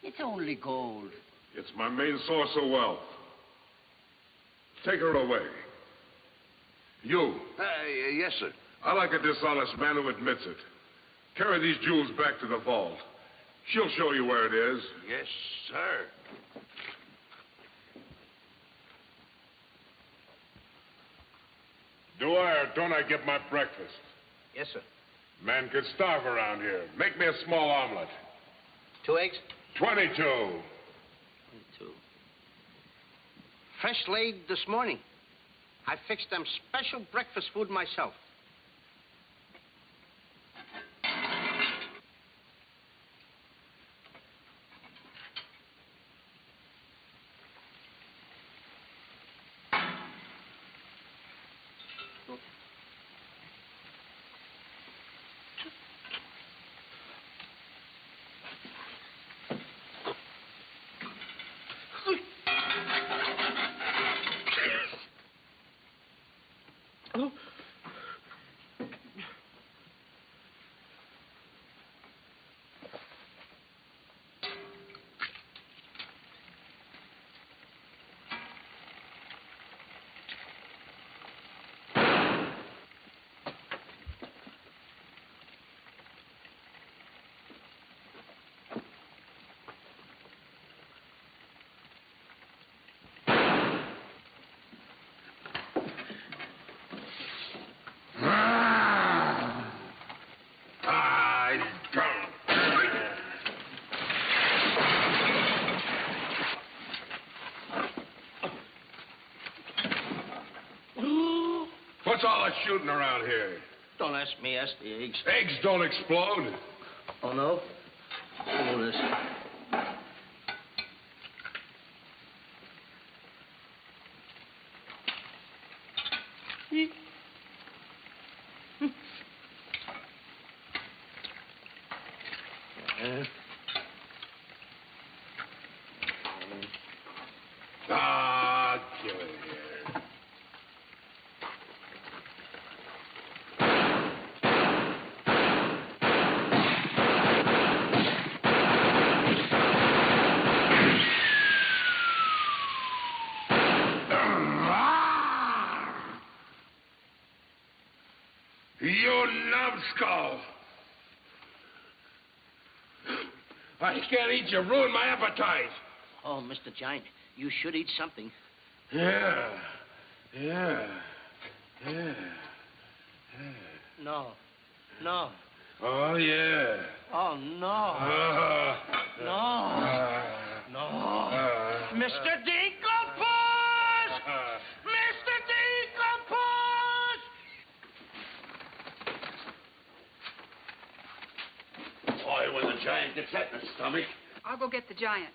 It's only gold. It's my main source of wealth. Take her away. You. Yes, sir. I like a dishonest man who admits it. Carry these jewels back to the vault. She'll show you where it is. Yes, sir. Do I or don't I get my breakfast? Yes, sir. Man could starve around here. Make me a small omelet. 2 eggs? 22. 22. Fresh laid this morning. I fixed them special breakfast food myself. What's all that shooting around here? Don't ask me, ask the eggs. Eggs don't explode. Oh, no? Oh, this. Get in here. You numbskull! I can't eat you. Ruin my appetite. Oh, Mr. Giant, you should eat something. Yeah. No. No. Oh, yeah. Oh, no. No. No. Mr. Dinklepuss! Mr. Dinklepuss! Boy, when the giant gets that in his stomach. I'll go get the giant.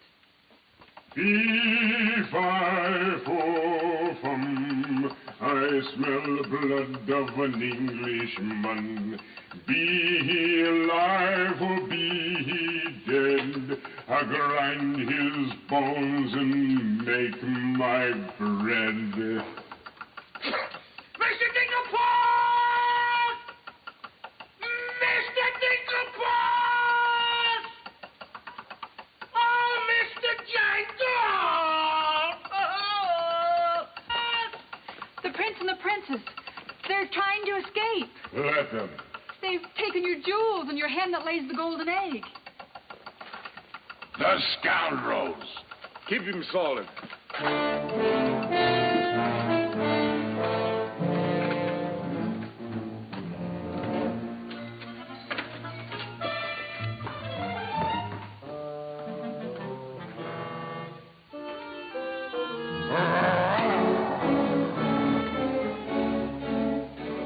Fee-fi-fo-fum, I smell the blood of an Englishman. Be he alive or be he dead, I grind his bones and make my bread. Mr. Dinklepuss! Mr. Dinklepuss! Oh, Mr. Giant! The prince and the princess. They're trying to escape. Let them. They've taken your jewels and your hen that lays the golden egg. The scoundrels. Keep him solid.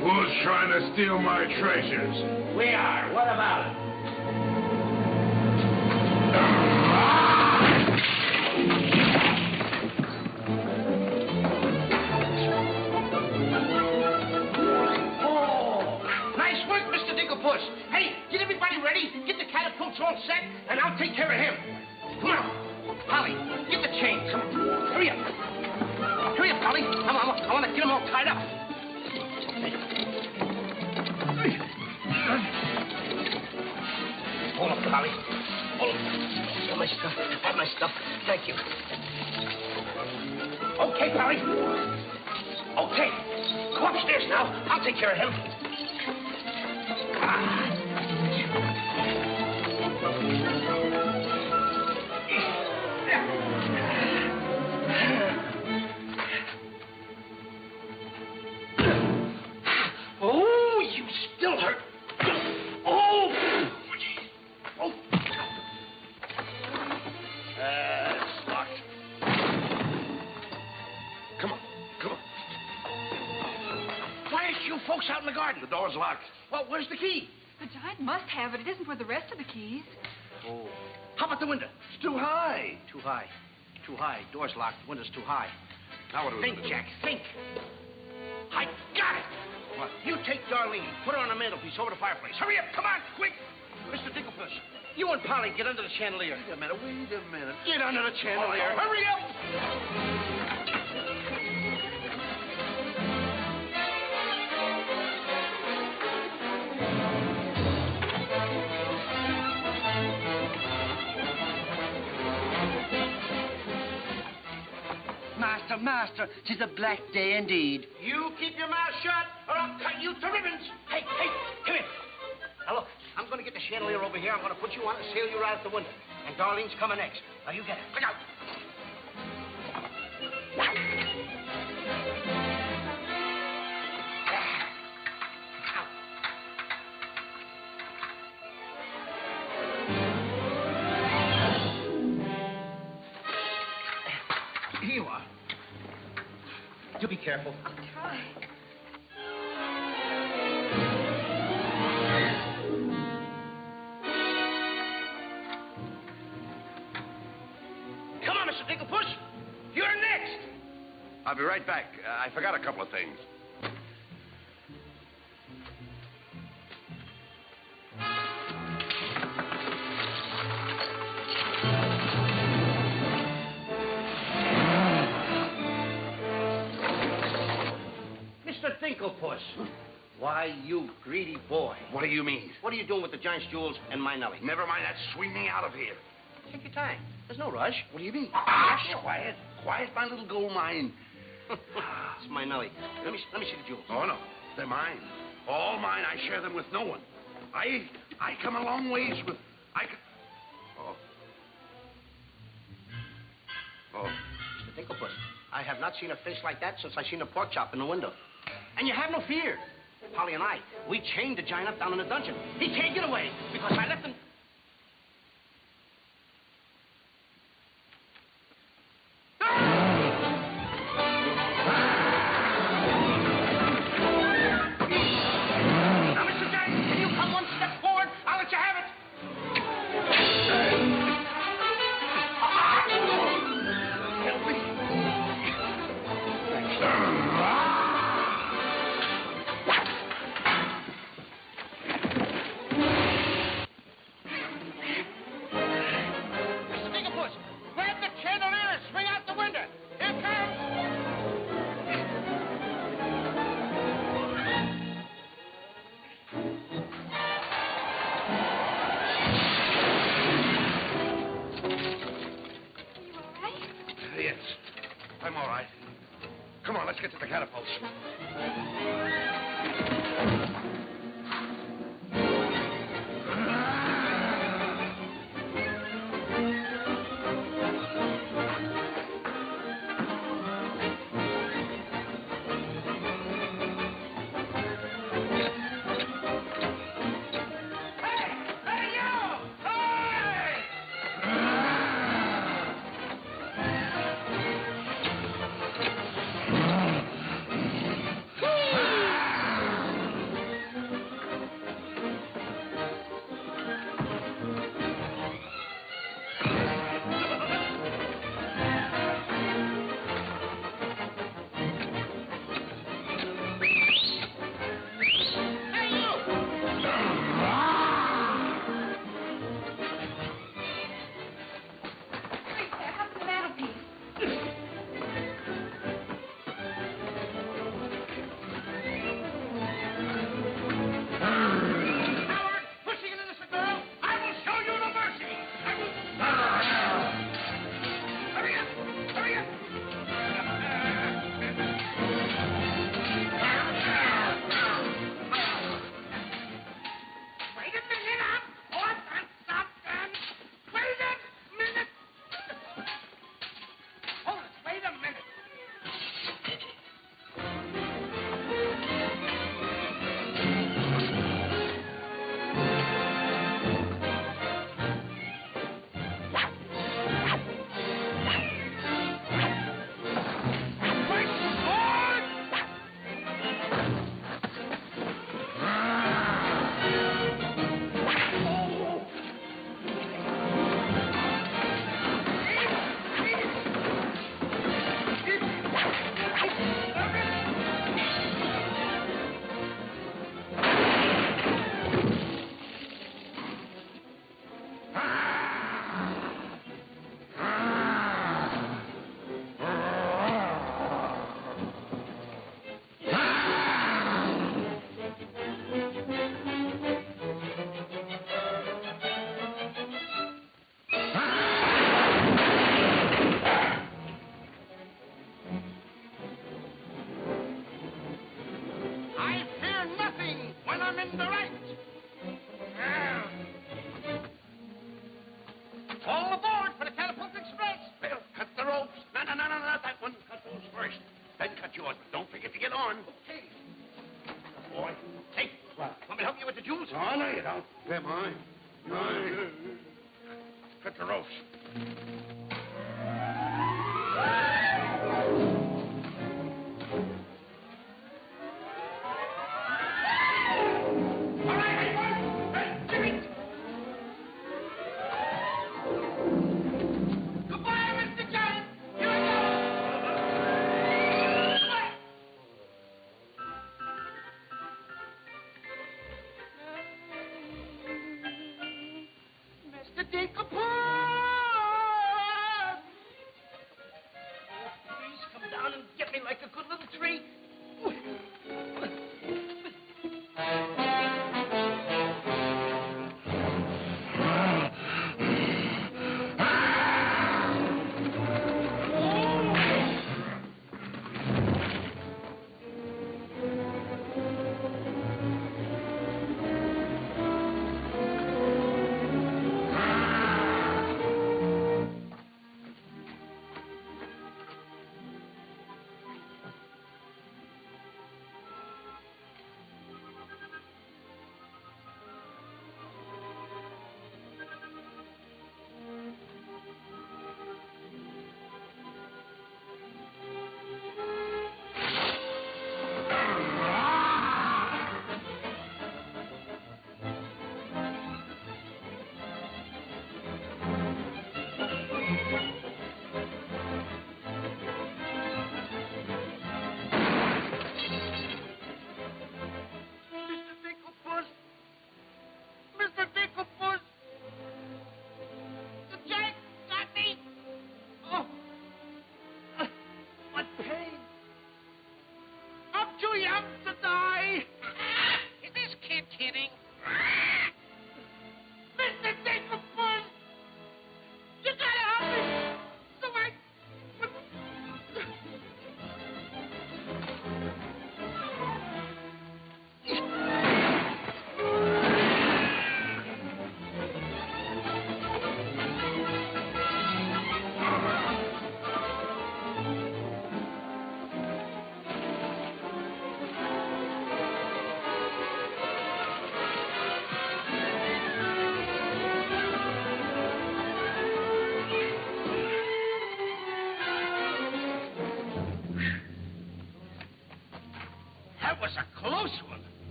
Who's trying to steal my treasures? We are. What about it? Oh, nice work, Mr. Dinklepuss. Hey, get everybody ready. Get the catapults all set, and I'll take care of him. Come on. Polly, get the chain. Come on. Hurry up. Hurry up, Polly. I want to get them all tied up. Hold up, Polly. Hold up. Have my stuff. Have my stuff. Thank you. Okay, Polly. Okay. Go upstairs now. I'll take care of him. Oh, you still hurt. Oh! Oh! It's locked. Come on. Come on. Why aren't you folks out in the garden? The door's locked. Well, where's the key? The giant must have it. It isn't with the rest of the keys. Oh. How about the window? It's too high. Too high. Too high. Door's locked. Window's too high. Now what do we Think, do? Jack. Think. I got it. What? You take Darlene. Put her on the mantelpiece over the fireplace. Hurry up. Come on. Quick. Mr. Dinklepuss, you and Polly get under the chandelier. Wait a minute. Get under the chandelier. Oh. Hurry up. Master, 'tis a black day indeed. You keep your mouth shut, or I'll cut you to ribbons. Hey, come here. Now, look, I'm going to get the chandelier over here. I'm going to put you on and sail you right out the window. And Darlene's coming next. Now, you get it. Look out. Here you are. You be careful. I'll try. Come on, Mr. Dinklepuss. You're next. I'll be right back. I forgot a couple of things. Mr. Dinklepuss. Why, you greedy boy. What do you mean? What are you doing with the giant's jewels and my Nellie? Never mind that. Swing me out of here. Take your time. There's no rush. What do you mean? Hush. Quiet. Quiet, my little gold mine. It's my Nellie. Let me see the jewels. Oh, no. They're mine. All mine. I share them with no one. I come a long ways with... Oh. Mr. Dinklepuss, I have not seen a face like that since I seen a pork chop in the window. And you have no fear. Polly and I, we chained the giant up down in the dungeon. He can't get away because I left him... get to the catapults. All aboard for the Catapult Express. Well, cut the ropes. No, not that one. Cut those first. Then cut yours. But don't forget to get on. Okay. Boy. Hey, what? Want me to help you with the jewels? Oh, no, you don't. They're mine. Mine. Cut the ropes.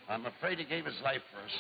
I'm afraid he gave his life for us.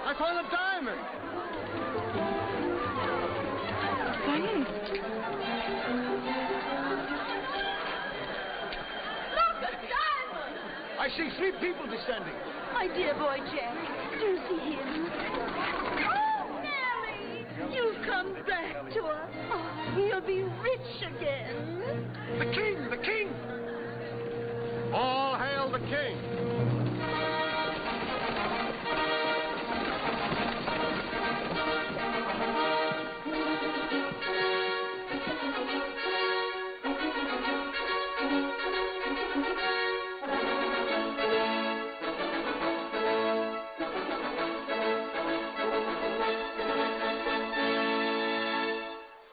I found a diamond. Look, a diamond! I see 3 people descending. My dear boy Jack, do you see him? Oh, Mary! You've come back to us. Oh, we'll be rich again. The king! The king! All hail the king!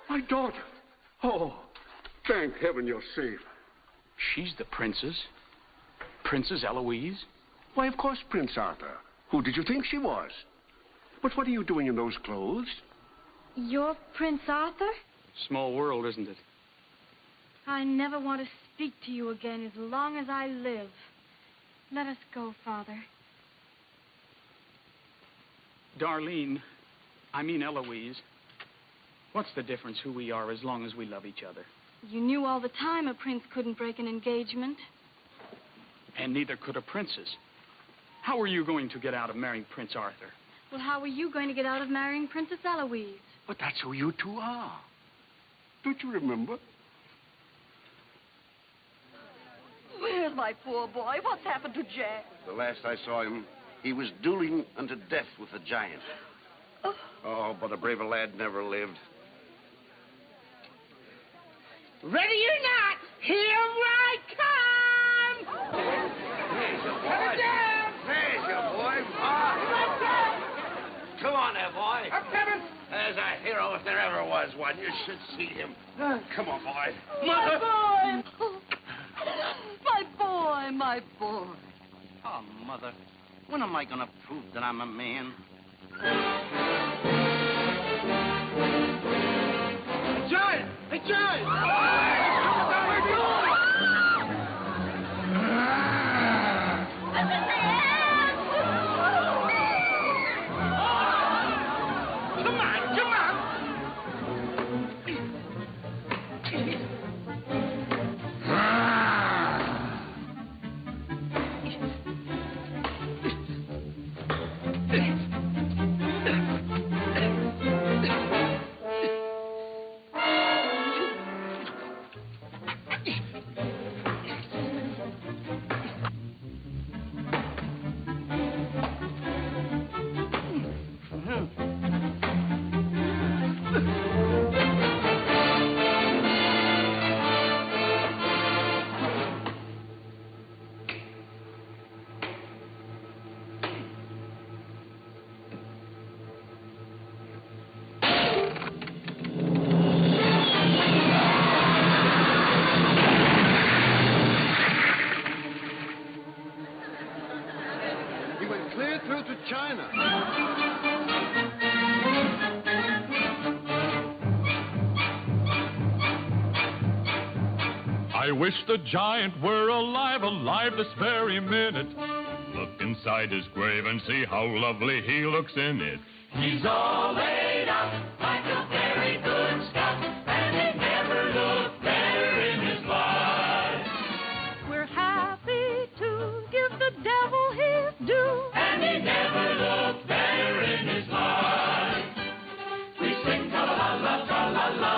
My daughter. Oh, thank heaven you're safe. She's the princess? Princess Eloise? Why, of course, Prince Arthur. Who did you think she was? But what are you doing in those clothes? You're Prince Arthur? Small world, isn't it? I never want to speak to you again as long as I live. Let us go, Father. Darlene, I mean Eloise. What's the difference who we are as long as we love each other? You knew all the time a prince couldn't break an engagement. And neither could a princess. How are you going to get out of marrying Prince Arthur? Well, how are you going to get out of marrying Princess Eloise? But that's who you two are. Don't you remember? Where's my poor boy? What's happened to Jack? The last I saw him, he was dueling unto death with a giant. Oh, but a braver lad never lived. Ready or not, here I come! There's your boy. Cut it down! There's your boy. Come on there, boy. I'm coming. There's a hero if there ever was one. You should see him. Come on, boy. My boy! My boy, my boy. Oh, Mother, when am I going to prove that I'm a man? Giant! Hey, Giant! went clear through to China. I wish the giant were alive, alive this very minute. Look inside his grave and see how lovely he looks in it. He's all laid out like a very good scout, and he never looked better in his life. We're happy to give the devil his due, And he never looked better in his life. We sing tra-la-la, tra-la-la,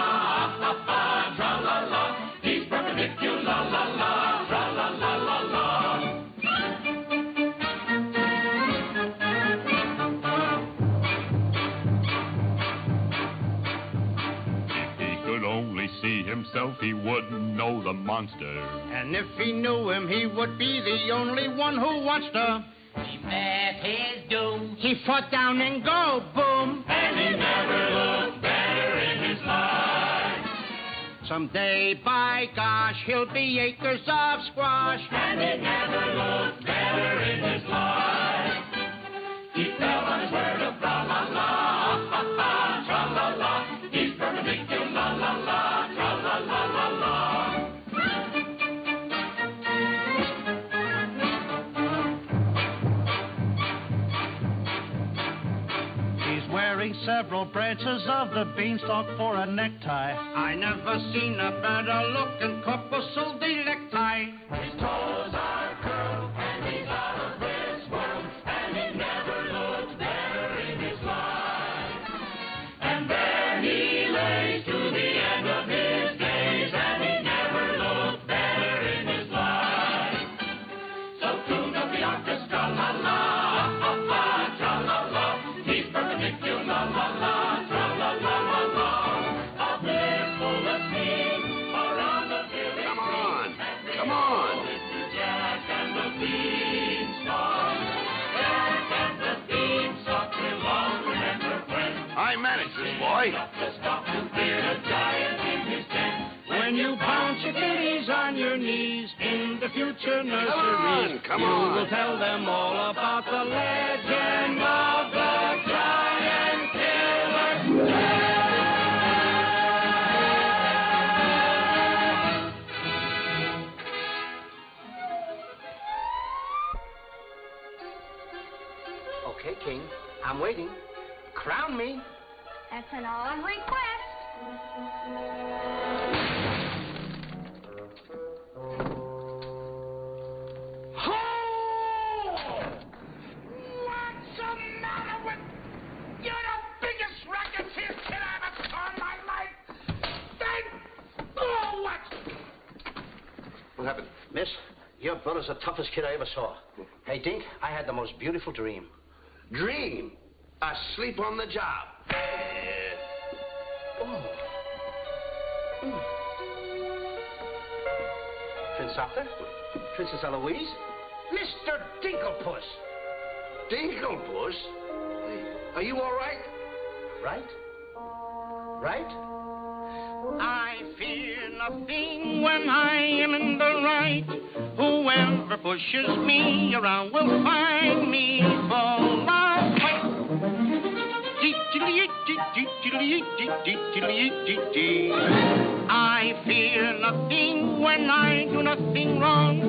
ah-ha-ha, tra-la-la. He's perpendicular, la-la-la, tra-la-la-la-la. Only see himself, he wouldn't know the monster. And if he knew him, he would be the only one who wants to. He met his doom. He fought down and go, boom. And he never looked better in his life. Someday, by gosh, he'll be acres of squash. And he never looked better in his life. He fell on his word of tra-la-la, ah-ha-ha, tra-la-la. He's perpendicular, la-la-la, tra-la-la-la-la. He's wearing several branches of the beanstalk for a necktie. I never seen a better looking corpuscle de necktie. His toes are curled and he's out of this world, and he never looked better in his life. And there he lays to the end of his days, and he never looked better in his life. So tune up the orchestra, la-la, ah-ha-ha, tra-la-la. He's perpendicular, la-la, tra-la-la-la-la. A blissful asleep around the village. Come on. Come on. Jack and the Beanstalk. Jack and the Beanstalk will long remember when I managed this, boy. the stop to fear a giant in his tent. When you bounce your kitties on your knees in the future nurseries, come you on. will tell them all about the legend of the giant killer Jack. Okay, King. I'm waiting. Crown me. That's an odd request. What's the matter with... You're the biggest racketeer kid I ever saw in my life. Oh, what? What happened? Miss, your brother's the toughest kid I ever saw. Hey, Dink, I had the most beautiful dream. Dream. Asleep on the job. Oh. Prince Arthur? Princess Eloise? Mr. Dinklepuss. Dinklepuss? Are you all right? Right? Right? I fear nothing when I am in the right. Whoever pushes me around will find me full of fight. I fear nothing when I do nothing wrong,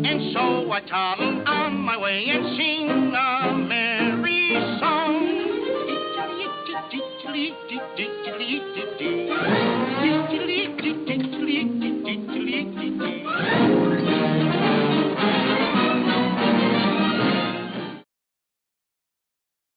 and so I toddle on my way and sing a merry song.